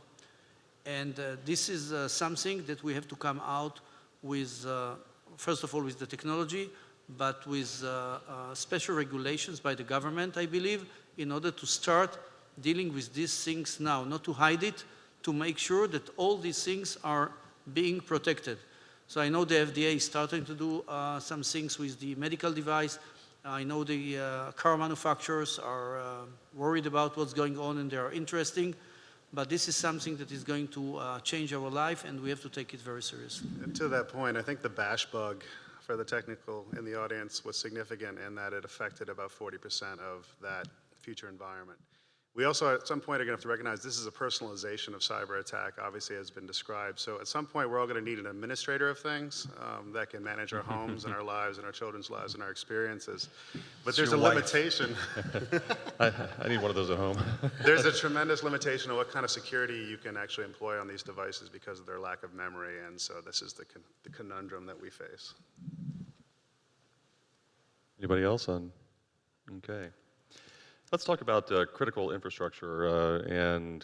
And this is something that we have to come out with, first of all, with the technology, but with special regulations by the government, I believe, in order to start dealing with these things now, not to hide it, to make sure that all these things are being protected. So I know the FDA is starting to do some things with the medical device. I know the car manufacturers are worried about what's going on and they are interesting. But this is something that is going to change our life, and we have to take it very seriously. And to that point, I think the bash bug for the technical in the audience was significant in that it affected about 40% of that future environment. We also, at some point, are going to have to recognize this is a personalization of cyber attack, obviously, has been described. So at some point, we're all going to need an administrator of things that can manage our homes and our lives and our children's lives and our experiences. But there's a limitation. I need one of those at home. There's a tremendous limitation on what kind of security you can actually employ on these devices because of their lack of memory. And so this is the conundrum that we face. Anybody else on? Okay. Let's talk about critical infrastructure and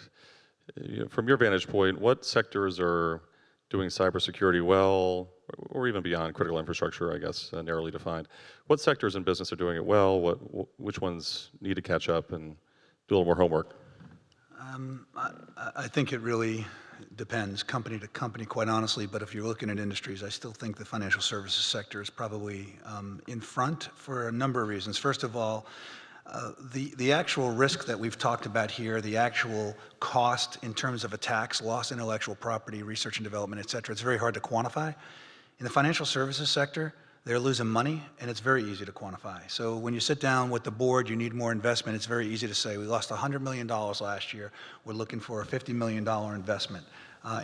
from your vantage point, what sectors are doing cybersecurity well, or even beyond critical infrastructure, I guess, narrowly defined. What sectors in business are doing it well? Which ones need to catch up and do a little more homework? I think it really depends company to company, quite honestly, but if you're looking at industries, I still think the financial services sector is probably in front for a number of reasons. First of all, the actual risk that we've talked about here, the actual cost in terms of attacks, lost intellectual property, research and development, et cetera, it's very hard to quantify. In the financial services sector, they're losing money, and it's very easy to quantify. So when you sit down with the board, you need more investment, it's very easy to say, we lost $100 million last year, we're looking for a $50 million investment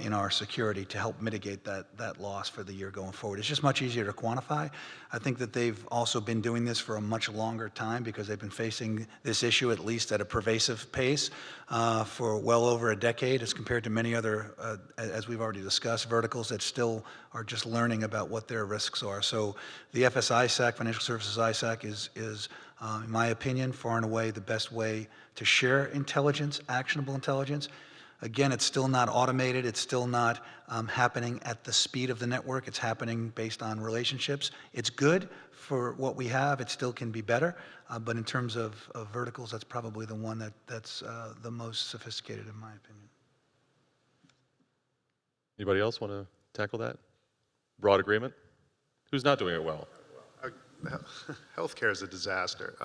in our security to help mitigate that loss for the year going forward. It's just much easier to quantify. I think that they've also been doing this for a much longer time because they've been facing this issue at least at a pervasive pace for well over a decade as compared to many other, as we've already discussed, verticals that still are just learning about what their risks are. So the FS-ISAC, Financial Services ISAC, is in my opinion, far and away the best way to share intelligence, actionable intelligence. Again, it's still not automated. It's still not happening at the speed of the network. It's happening based on relationships. It's good for what we have. It still can be better. But in terms of verticals, that's probably the one that's the most sophisticated, in my opinion. Anybody else want to tackle that? Broad agreement? Who's not doing it well? Healthcare is a disaster.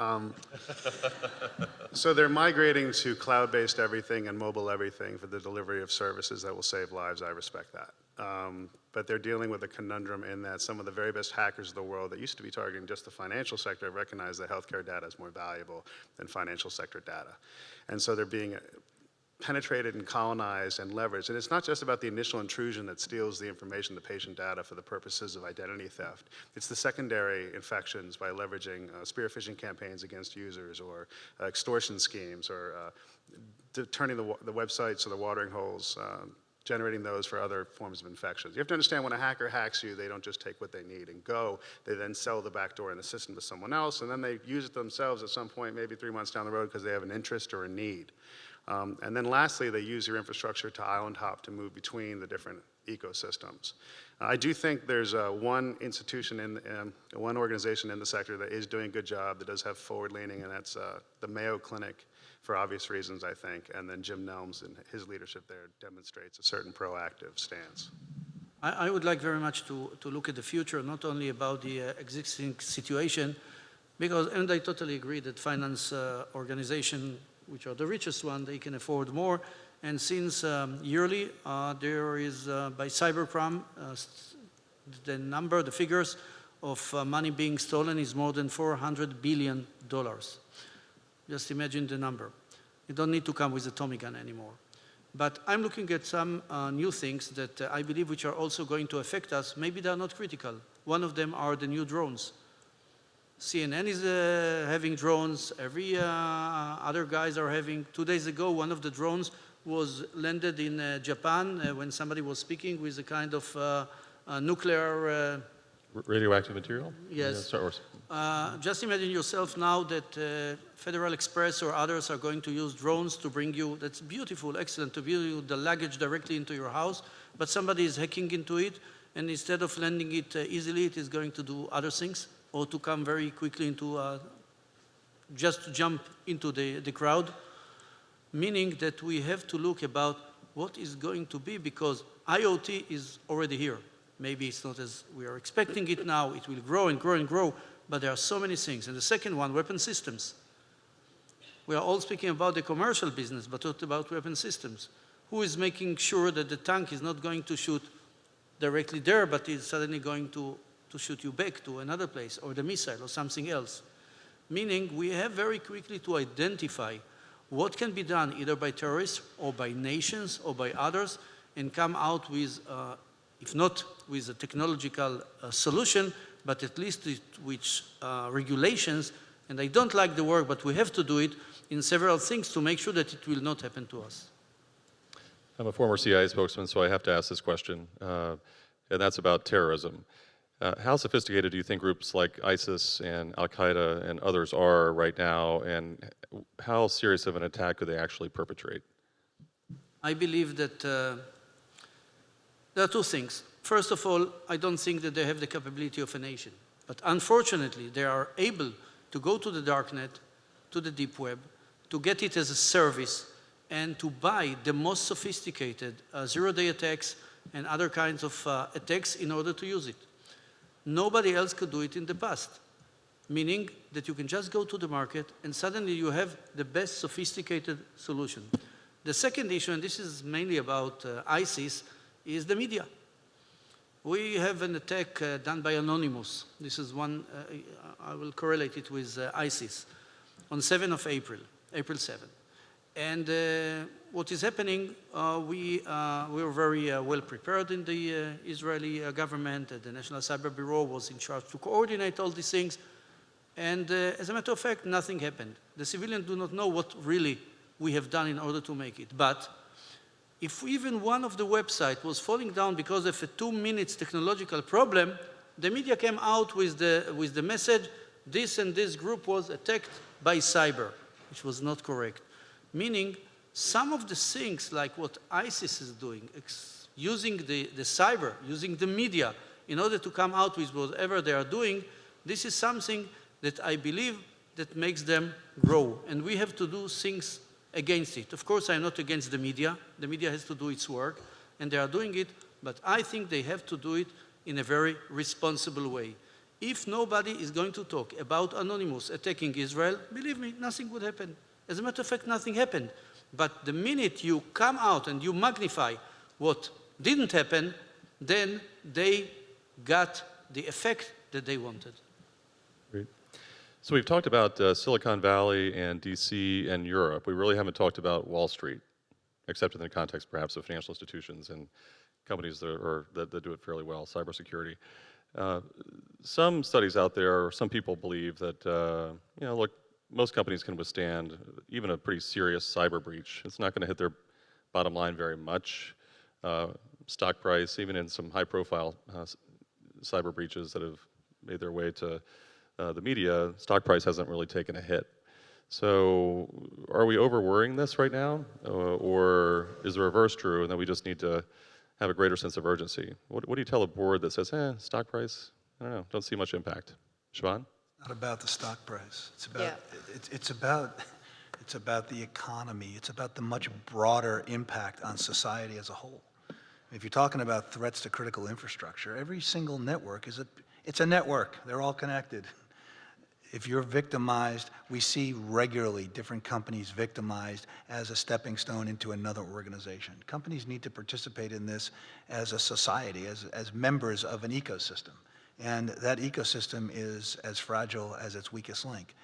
So they're migrating to cloud-based everything and mobile everything for the delivery of services that will save lives. I respect that. But they're dealing with a conundrum in that some of the very best hackers of the world that used to be targeting just the financial sector have recognized that healthcare data is more valuable than financial sector data. And so they're being penetrated and colonized and leveraged. And it's not just about the initial intrusion that steals the information, the patient data, for the purposes of identity theft. It's the secondary infections by leveraging spear phishing campaigns against users or extortion schemes or turning the websites or the watering holes, generating those for other forms of infections. You have to understand when a hacker hacks you, they don't just take what they need and go. They then sell the backdoor in the system to someone else, and then they use it themselves at some point, maybe 3 months down the road, because they have an interest or a need. And then lastly, they use your infrastructure to island hop to move between the different ecosystems. I do think there's one institution, one organization in the sector that is doing a good job, that does have forward leaning, and that's the Mayo Clinic, for obvious reasons, I think. And then Jim Nelms and his leadership there demonstrates a certain proactive stance. I would like very much to look at the future, not only about the existing situation, because, and I totally agree that finance organization, which are the richest one, they can afford more. And since yearly, there is, by cybercrime, the figures of money being stolen is more than $400 billion. Just imagine the number. You don't need to come with a Tommy gun anymore. But I'm looking at some new things that I believe which are also going to affect us. Maybe they're not critical. One of them are the new drones. CNN is having drones. Every other guys are having. 2 days ago, one of the drones was landed in Japan when somebody was speaking with a kind of nuclear... radioactive material? Yes. Yeah, just imagine yourself now that Federal Express or others are going to use drones to bring you, that's beautiful, excellent, to bring you the luggage directly into your house, but somebody is hacking into it, and instead of landing it easily, it is going to do other things, or to come very quickly into, just to jump into the crowd, meaning that we have to look about what is going to be, because IoT is already here. Maybe it's not as we are expecting it now. It will grow and grow and grow, but there are so many things. And the second one, weapon systems. We are all speaking about the commercial business, but what about weapon systems? Who is making sure that the tank is not going to shoot directly there, but is suddenly going to shoot you back to another place, or the missile, or something else? Meaning, we have very quickly to identify what can be done either by terrorists, or by nations, or by others, and come out with, if not with a technological solution, but at least with regulations. And I don't like the word, but we have to do it in several things to make sure that it will not happen to us. I'm a former CIA spokesman, so I have to ask this question, and that's about terrorism. How sophisticated do you think groups like ISIS and Al-Qaeda and others are right now, and how serious of an attack could they actually perpetrate? I believe that there are two things. First of all, I don't think that they have the capability of a nation. But unfortunately, they are able to go to the darknet, to the deep web, to get it as a service, and to buy the most sophisticated zero-day attacks and other kinds of attacks in order to use it. Nobody else could do it in the past, meaning that you can just go to the market and suddenly you have the best sophisticated solution. The second issue, and this is mainly about ISIS, is the media. We have an attack done by Anonymous. This is one, I will correlate it with ISIS, on 7th of April, April 7th. And what is happening, we were very well prepared in the Israeli government. The National Cyber Bureau was in charge to coordinate all these things. And as a matter of fact, nothing happened. The civilians do not know what really we have done in order to make it. But if even one of the websites was falling down because of a 2-minute technological problem, the media came out with the message, this and this group was attacked by cyber, which was not correct. Meaning, some of the things like what ISIS is doing, using the cyber, using the media, in order to come out with whatever they are doing, this is something that I believe that makes them grow. And we have to do things against it. Of course, I'm not against the media. The media has to do its work, and they are doing it, but I think they have to do it in a very responsible way. If nobody is going to talk about Anonymous attacking Israel, believe me, nothing would happen. As a matter of fact, nothing happened. But the minute you come out and you magnify what didn't happen, then they got the effect that they wanted. Great. So we've talked about Silicon Valley and DC and Europe. We really haven't talked about Wall Street, except in the context perhaps of financial institutions and companies that do it fairly well, cybersecurity. Some studies out there, or some people believe that, look, most companies can withstand even a pretty serious cyber breach. It's not going to hit their bottom line very much. Stock price, even in some high-profile cyber breaches that have made their way to the media, stock price hasn't really taken a hit. So are we over-worrying this right now? Or is the reverse true, and that we just need to have a greater sense of urgency? What do you tell a board that says, stock price, I don't know, don't see much impact? Siobhan? Not about the stock price. It's about, Yeah. it's about the economy. It's about the much broader impact on society as a whole. If you're talking about threats to critical infrastructure, every single network it's a network. They're all connected. If you're victimized, we see regularly different companies victimized as a stepping stone into another organization. Companies need to participate in this as a society, as members of an ecosystem. And that ecosystem is as fragile as its weakest link.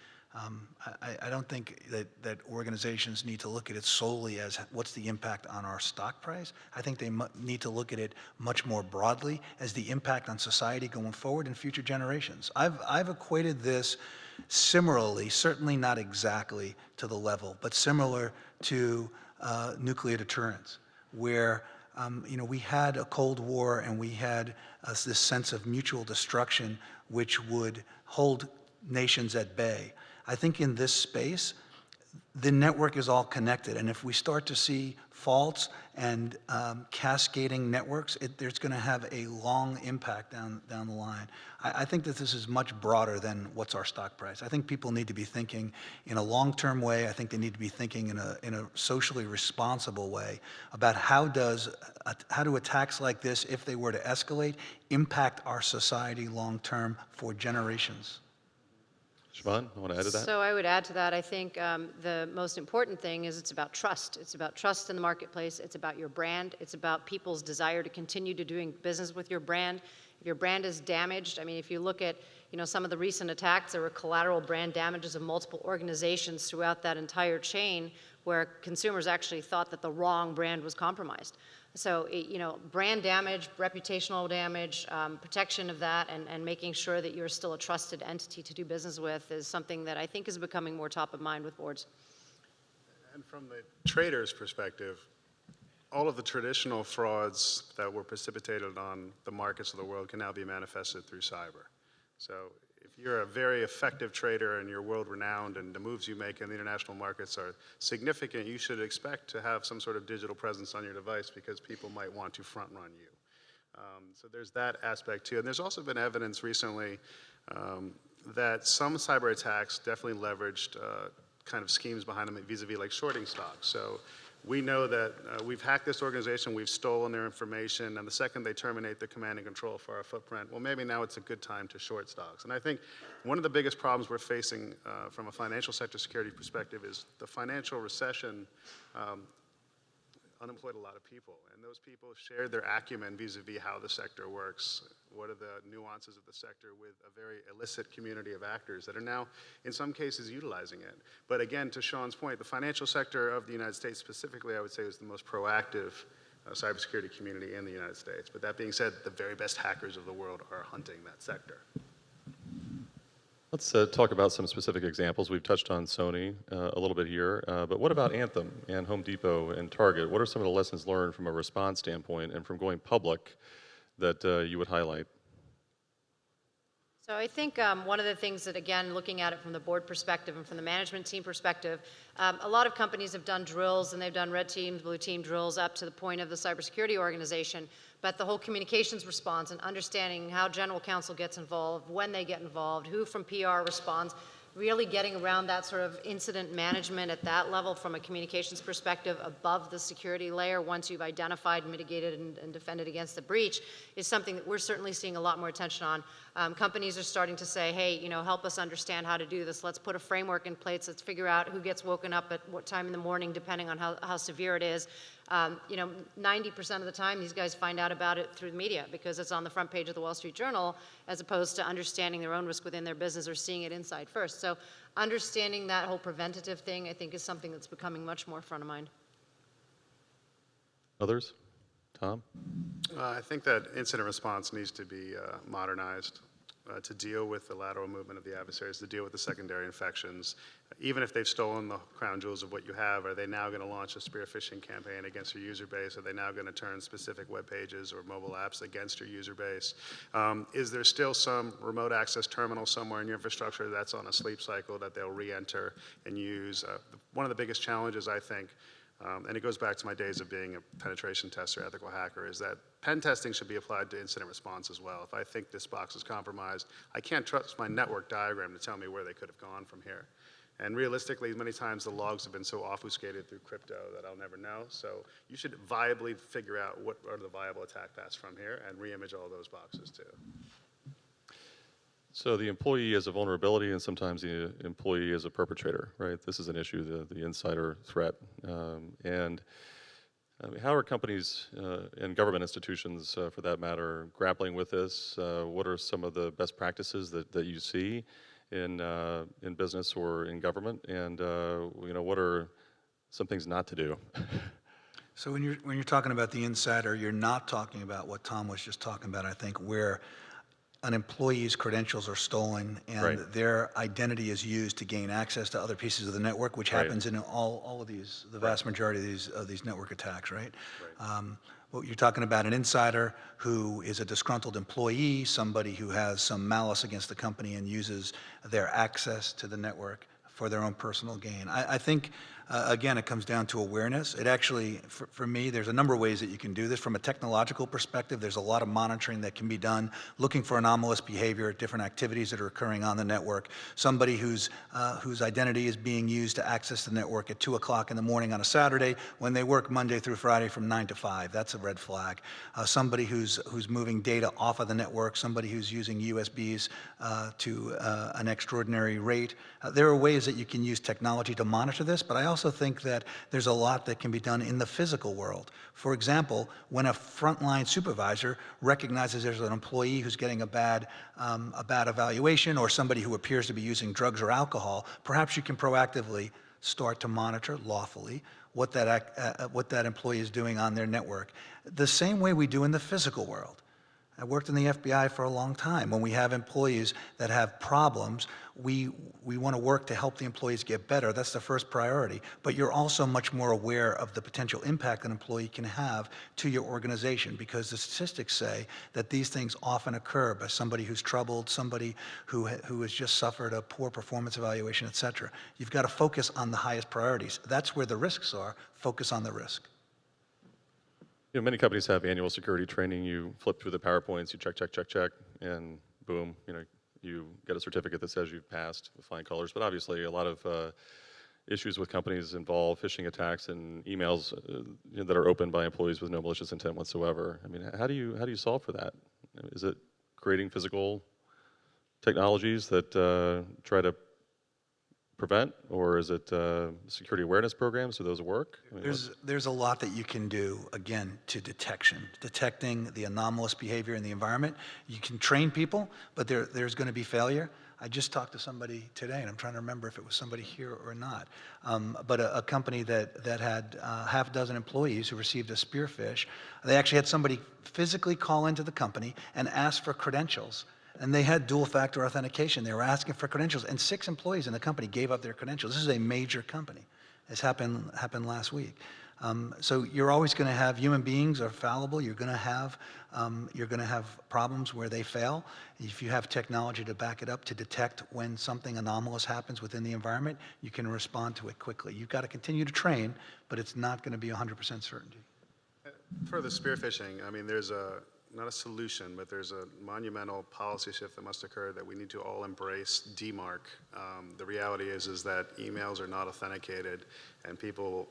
I don't think that organizations need to look at it solely as what's the impact on our stock price. I think they need to look at it much more broadly as the impact on society going forward and future generations. I've equated this similarly, certainly not exactly to the level, but similar to nuclear deterrence, where we had a Cold War and we had this sense of mutual destruction which would hold nations at bay. I think in this space, the network is all connected, and if we start to see faults and cascading networks, there's going to have a long impact down the line. I think that this is much broader than what's our stock price. I think people need to be thinking in a long-term way. I think they need to be thinking in a socially responsible way about how do attacks like this, if they were to escalate, impact our society long-term for generations. Siobhan, I want to add to that? So I would add to that, I think the most important thing is it's about trust. It's about trust in the marketplace. It's about your brand. It's about people's desire to continue to doing business with your brand. If your brand is damaged, I mean, if you look at some of the recent attacks, there were collateral brand damages of multiple organizations throughout that entire chain where consumers actually thought that the wrong brand was compromised. So, brand damage, reputational damage, protection of that, and making sure that you're still a trusted entity to do business with is something that I think is becoming more top of mind with boards. And from the trader's perspective, all of the traditional frauds that were precipitated on the markets of the world can now be manifested through cyber. So if you're a very effective trader and you're world-renowned and the moves you make in the international markets are significant, you should expect to have some sort of digital presence on your device because people might want to front-run you. So there's that aspect too. And there's also been evidence recently that some cyber attacks definitely leveraged kind of schemes behind them vis-a-vis like shorting stocks. So we know that we've hacked this organization, we've stolen their information, and the second they terminate the command and control for our footprint, well, maybe now it's a good time to short stocks. And I think one of the biggest problems we're facing from a financial sector security perspective is the financial recession unemployed a lot of people, and those people shared their acumen vis-a-vis how the sector works. What are the nuances of the sector with a very illicit community of actors that are now, in some cases, utilizing it. But again, to Sean's point, the financial sector of the United States specifically, I would say, is the most proactive cybersecurity community in the United States. But that being said, the very best hackers of the world are hunting that sector. Let's talk about some specific examples. We've touched on Sony a little bit here, but what about Anthem and Home Depot and Target? What are some of the lessons learned from a response standpoint and from going public that you would highlight? So I think one of the things that, again, looking at it from the board perspective and from the management team perspective, a lot of companies have done drills and they've done red team, blue team drills up to the point of the cybersecurity organization, but the whole communications response and understanding how general counsel gets involved, when they get involved, who from PR responds, really getting around that sort of incident management at that level from a communications perspective above the security layer once you've identified, mitigated, and defended against the breach is something that we're certainly seeing a lot more attention on. Companies are starting to say, hey, help us understand how to do this. Let's put a framework in place. Let's figure out who gets woken up at what time in the morning, depending on how severe it is. 90% of the time, these guys find out about it through the media because it's on the front page of the Wall Street Journal, as opposed to understanding their own risk within their business or seeing it inside first. So understanding that whole preventative thing, I think, is something that's becoming much more front of mind. Others? Tom? I think that incident response needs to be modernized to deal with the lateral movement of the adversaries, to deal with the secondary infections. Even if they've stolen the crown jewels of what you have, are they now going to launch a spear phishing campaign against your user base? Are they now going to turn specific web pages or mobile apps against your user base? Is there still some remote access terminal somewhere in your infrastructure that's on a sleep cycle that they'll re-enter and use? One of the biggest challenges, I think, and it goes back to my days of being a penetration tester, ethical hacker, is that pen testing should be applied to incident response as well. If I think this box is compromised, I can't trust my network diagram to tell me where they could have gone from here. And realistically, many times the logs have been so obfuscated through crypto that I'll never know. So you should viably figure out what are the viable attack paths from here and re-image all those boxes too. So the employee is a vulnerability, and sometimes the employee is a perpetrator, right? This is an issue, the insider threat. How are companies and government institutions, for that matter, grappling with this? What are some of the best practices that you see in business or in government? And what are some things not to do? So when you're talking about the insider, you're not talking about what Tom was just talking about, I think, where an employee's credentials are stolen and Right. their identity is used to gain access to other pieces of the network, which Right. happens in all of these, the vast majority of these network attacks, right? What you're talking about, an insider who is a disgruntled employee, somebody who has some malice against the company and uses their access to the network for their own personal gain. I think, again, it comes down to awareness. It actually, for me, there's a number of ways that you can do this. From a technological perspective, there's a lot of monitoring that can be done, looking for anomalous behavior, different activities that are occurring on the network. Somebody whose identity is being used to access the network at 2 o'clock in the morning on a Saturday when they work Monday through Friday from 9 to 5. That's a red flag. Somebody who's moving data off of the network, somebody who's using USBs to an extraordinary rate. There are ways that you can use technology to monitor this, but I also think that there's a lot that can be done in the physical world. For example, when a frontline supervisor recognizes there's an employee who's getting a bad evaluation, or somebody who appears to be using drugs or alcohol, perhaps you can proactively start to monitor lawfully what that employee is doing on their network. The same way we do in the physical world. I worked in the FBI for a long time. When we have employees that have problems, we want to work to help the employees get better. That's the first priority. But you're also much more aware of the potential impact an employee can have to your organization, because the statistics say that these things often occur by somebody who's troubled, somebody who has just suffered a poor performance evaluation, et cetera. You've got to focus on the highest priorities. That's where the risks are. Focus on the risk. You know, many companies have annual security training. You flip through the PowerPoints, you check, and boom, you get a certificate that says you've passed with flying colors. But obviously, a lot of issues with companies involve phishing attacks and emails that are opened by employees with no malicious intent whatsoever. I mean, how do you solve for that? Is it creating physical technologies that try to prevent, or is it security awareness programs? Do those work? I mean, there's a lot that you can do, again, to detecting the anomalous behavior in the environment. You can train people, but there's going to be failure. I just talked to somebody today, and I'm trying to remember if it was somebody here or not, but a company that had half a dozen employees who received a spearfish. They actually had somebody physically call into the company and ask for credentials. And they had dual-factor authentication. They were asking for credentials, and 6 employees in the company gave up their credentials. This is a major company. This happened last week. So you're always going to have, human beings are fallible. You're going to have problems where they fail. If you have technology to back it up, to detect when something anomalous happens within the environment, you can respond to it quickly. You've got to continue to train, but it's not going to be 100% certainty. For the spearfishing, I mean, there's not a solution, but there's a monumental policy shift that must occur that we need to all embrace DMARC. The reality is that emails are not authenticated, and people,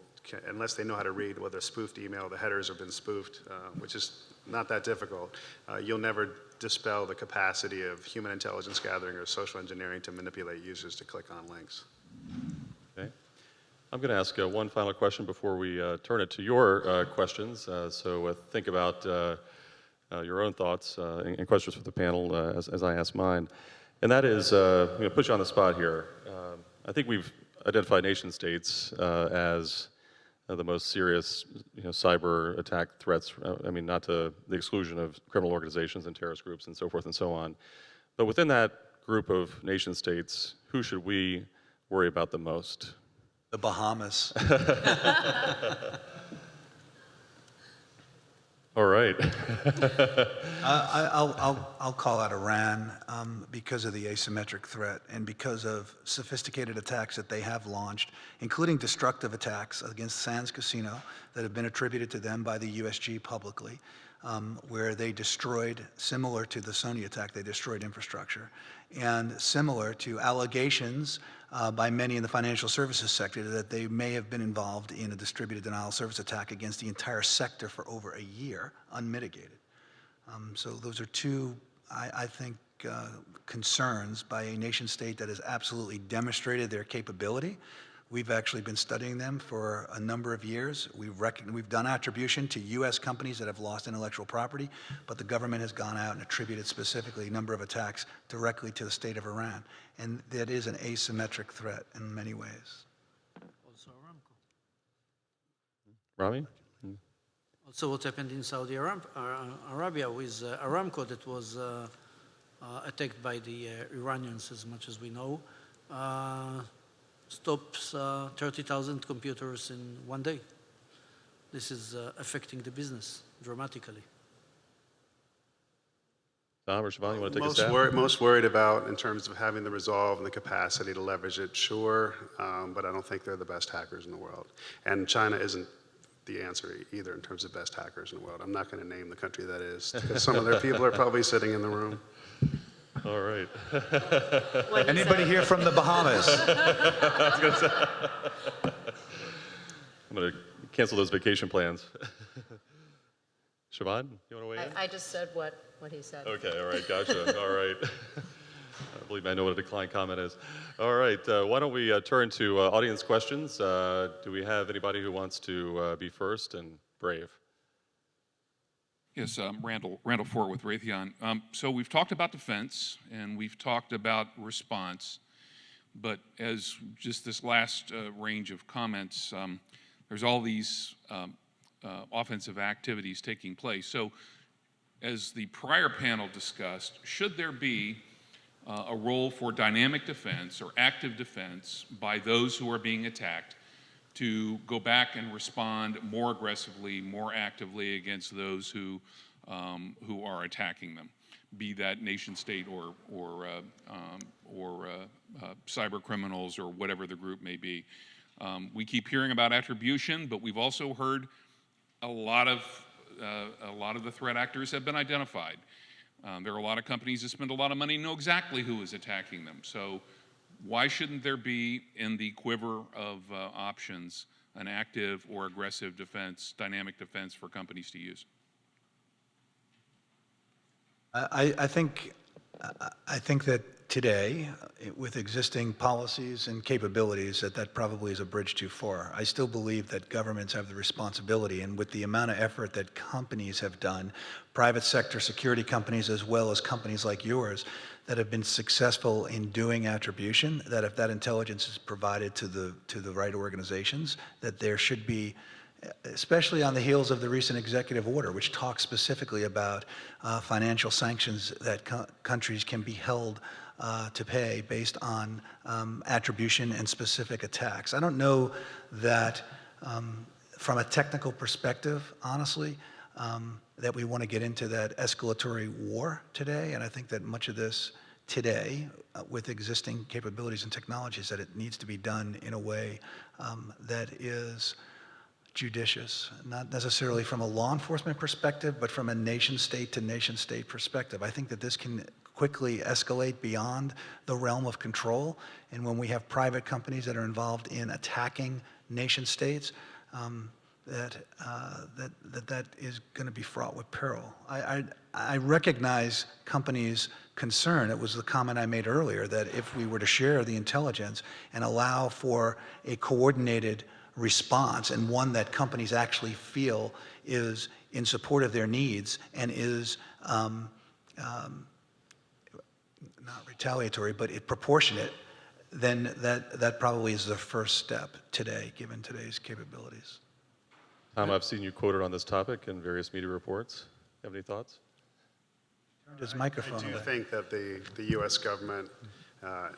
unless they know how to read whether spoofed email, the headers have been spoofed, which is not that difficult. You'll never dispel the capacity of human intelligence gathering or social engineering to manipulate users to click on links. okay. I'm going to ask one final question before we turn it to your questions. So think about your own thoughts and questions for the panel as I ask mine. And that is, put you on the spot here. I think we've identified nation states as the most serious cyber attack threats. I mean, not to the exclusion of criminal organizations and terrorist groups and so forth and so on. But within that group of nation states, who should we worry about the most? The Bahamas. All right. I'll call out Iran because of the asymmetric threat and because of sophisticated attacks that they have launched, including destructive attacks against Sands Casino that have been attributed to them by the USG publicly, where they destroyed, similar to the Sony attack, they destroyed infrastructure, and similar to allegations by many in the financial services sector that they may have been involved in a distributed denial of service attack against the entire sector for over a year, unmitigated. So those are two, I think, concerns by a nation state that has absolutely demonstrated their capability. We've actually been studying them for a number of years. We've done attribution to U.S. companies that have lost intellectual property, but the government has gone out and attributed specifically a number of attacks directly to the state of Iran. And that is an asymmetric threat in many ways. Also Aramco. Rami? Also what happened in Saudi Arabia with Aramco that was attacked by the Iranians, as much as we know, stops 30,000 computers in one day. This is affecting the business dramatically. Tom or Siobhan, you want to take a stab? Most worried about in terms of having the resolve and the capacity to leverage it, sure, but I don't think they're the best hackers in the world. And China isn't the answer either in terms of best hackers in the world. I'm not going to name the country that is, because some of their people are probably sitting in the room. All right. Anybody here from the Bahamas? I'm going to cancel those vacation plans. Siobhan, you want to weigh in? I just said what he said. Okay, all right, gotcha. All right. I believe I know what a decline comment is. All right, why don't we turn to audience questions? Do we have anybody who wants to be first and brave? Yes, Randall Fort with Raytheon. So we've talked about defense and we've talked about response, but as just this last range of comments, there's all these offensive activities taking place. So as the prior panel discussed, should there be a role for dynamic defense or active defense by those who are being attacked to go back and respond more aggressively, more actively against those who are attacking them, be that nation state or cyber criminals or whatever the group may be. We keep hearing about attribution, but we've also heard a lot of the threat actors have been identified. There are a lot of companies that spend a lot of money and know exactly who is attacking them. So why shouldn't there be in the quiver of options an active or aggressive defense, dynamic defense for companies to use? I think that today, with existing policies and capabilities, that probably is a bridge too far. I still believe that governments have the responsibility, and with the amount of effort that companies have done, private sector security companies as well as companies like yours, that have been successful in doing attribution, that if that intelligence is provided to the right organizations, that there should be, especially on the heels of the recent executive order, which talks specifically about financial sanctions that countries can be held to pay based on attribution and specific attacks. I don't know that from a technical perspective, honestly, that we want to get into that escalatory war today, and I think that much of this today, with existing capabilities and technologies, that it needs to be done in a way that is judicious, not necessarily from a law enforcement perspective, but from a nation-state to nation-state perspective. I think that this can quickly escalate beyond the realm of control, and when we have private companies that are involved in attacking nation-states, that is going to be fraught with peril. I recognize companies' concern. It was the comment I made earlier that if we were to share the intelligence and allow for a coordinated response, and one that companies actually feel is in support of their needs and is not retaliatory, but proportionate, then that probably is the first step today, given today's capabilities. Tom, I've seen you quoted on this topic in various media reports. You have any thoughts? His microphone. I do think that the U.S. government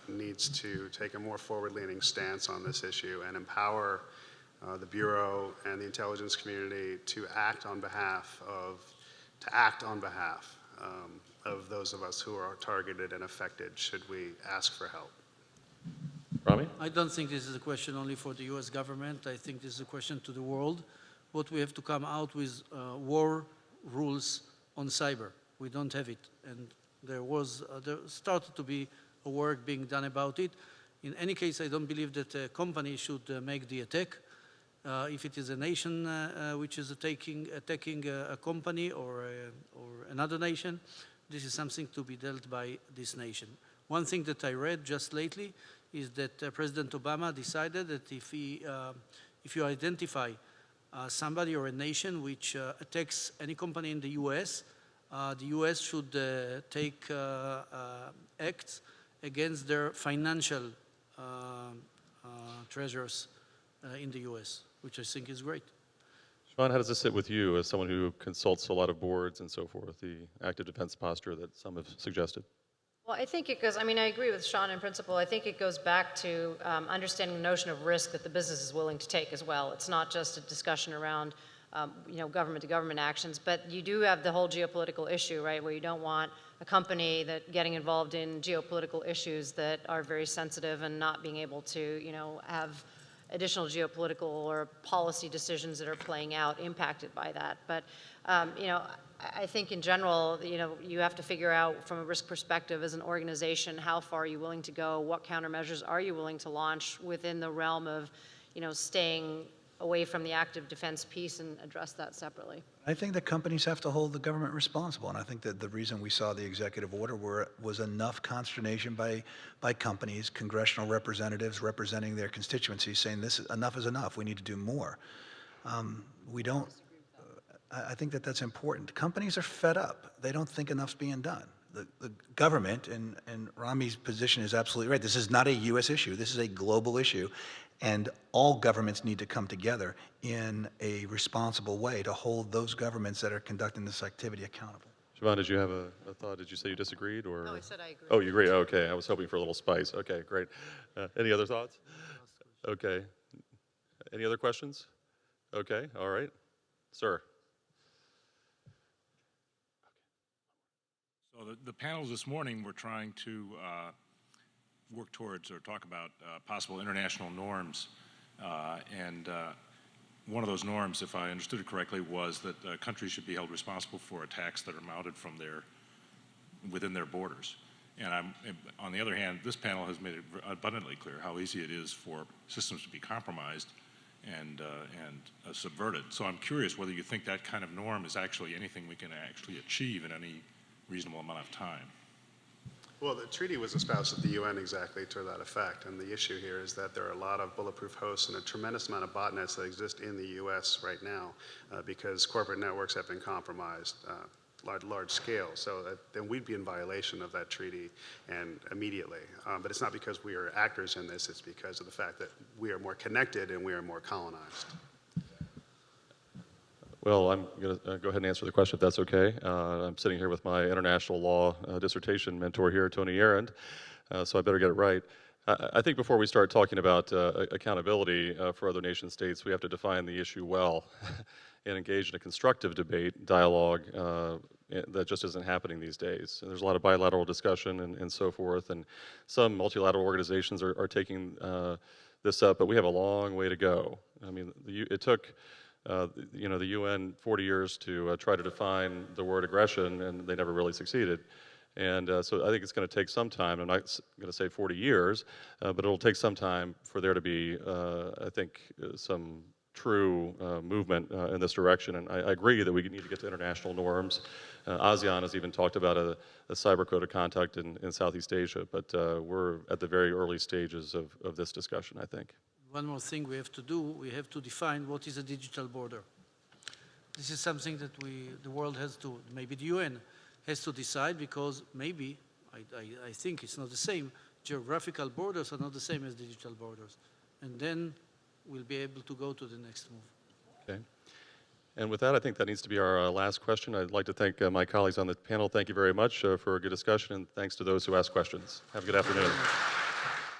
needs to take a more forward-leaning stance on this issue and empower the Bureau and the intelligence community to act on behalf of those of us who are targeted and affected should we ask for help. Rami? I don't think this is a question only for the US government. I think this is a question to the world. What we have to come out with war rules on cyber. We don't have it. And there started to be a work being done about it. In any case, I don't believe that a company should make the attack. If it is a nation which is attacking a company or another nation, this is something to be dealt by this nation. One thing that I read just lately is that President Obama decided that if you identify somebody or a nation which attacks any company in the US should take acts against their financial treasures in the US, which I think is great. Siobhan, how does this sit with you as someone who consults a lot of boards and so forth, the active defense posture that some have suggested? Well, I think it goes, I agree with Sean in principle. I think it goes back to understanding the notion of risk that the business is willing to take as well. It's not just a discussion around government-to-government actions, but you do have the whole geopolitical issue, right, where you don't want a company that getting involved in geopolitical issues that are very sensitive and not being able to, have additional geopolitical or policy decisions that are playing out impacted by that. But, I think in general, you have to figure out from a risk perspective as an organization, how far are you willing to go? What countermeasures are you willing to launch within the realm of, staying away from the active defense piece and address that separately? I think that companies have to hold the government responsible, and I think that the reason we saw the executive order was enough consternation by companies, congressional representatives representing their constituencies, saying enough is enough. We need to do more. We don't. I think that that's important. Companies are fed up. They don't think enough's being done. The government, and Rami's position is absolutely right. This is not a U.S. issue. This is a global issue. And all governments need to come together in a responsible way to hold those governments that are conducting this activity accountable. Siobhan, did you have a thought? Did you say you disagreed? Or? No, I said I agree. Oh, you agree? Okay, I was hoping for a little spice. Okay, great. Any other thoughts? Okay. Any other questions? Okay, all right. Sir. So the panels this morning were trying to work towards or talk about possible international norms. And one of those norms, if I understood it correctly, was that countries should be held responsible for attacks that are mounted from within their borders. And on the other hand, this panel has made it abundantly clear how easy it is for systems to be compromised and subverted. So I'm curious whether you think that kind of norm is actually anything we can actually achieve in any reasonable amount of time. Well, the treaty was espoused at the UN exactly to that effect, and the issue here is that there are a lot of bulletproof hosts and a tremendous amount of botnets that exist in the US right now because corporate networks have been compromised large scale. So then we'd be in violation of that treaty and immediately. But it's not because we are actors in this, it's because of the fact that we are more connected and we are more colonized. Well, I'm going to go ahead and answer the question if that's okay. I'm sitting here with my international law dissertation mentor here, Tony Arend, so I better get it right. I think before we start talking about accountability for other nation states, we have to define the issue well and engage in a constructive debate, dialogue that just isn't happening these days. And there's a lot of bilateral discussion and so forth, and some multilateral organizations are taking this up, but we have a long way to go. I mean, it took the UN 40 years to try to define the word aggression, and they never really succeeded. And so I think it's going to take some time. I'm not going to say 40 years, but it'll take some time for there to be, I think, some true movement in this direction. And I agree that we need to get to international norms. ASEAN has even talked about a cyber code of conduct in Southeast Asia, but we're at the very early stages of this discussion, I think. One more thing we have to do, we have to define what is a digital border. This is something that the world has to, maybe the UN has to decide, because maybe, I think it's not the same, geographical borders are not the same as digital borders. And then we'll be able to go to the next move. Okay. And with that, I think that needs to be our last question. I'd like to thank my colleagues on the panel. Thank you very much for a good discussion, and thanks to those who asked questions. Have a good afternoon.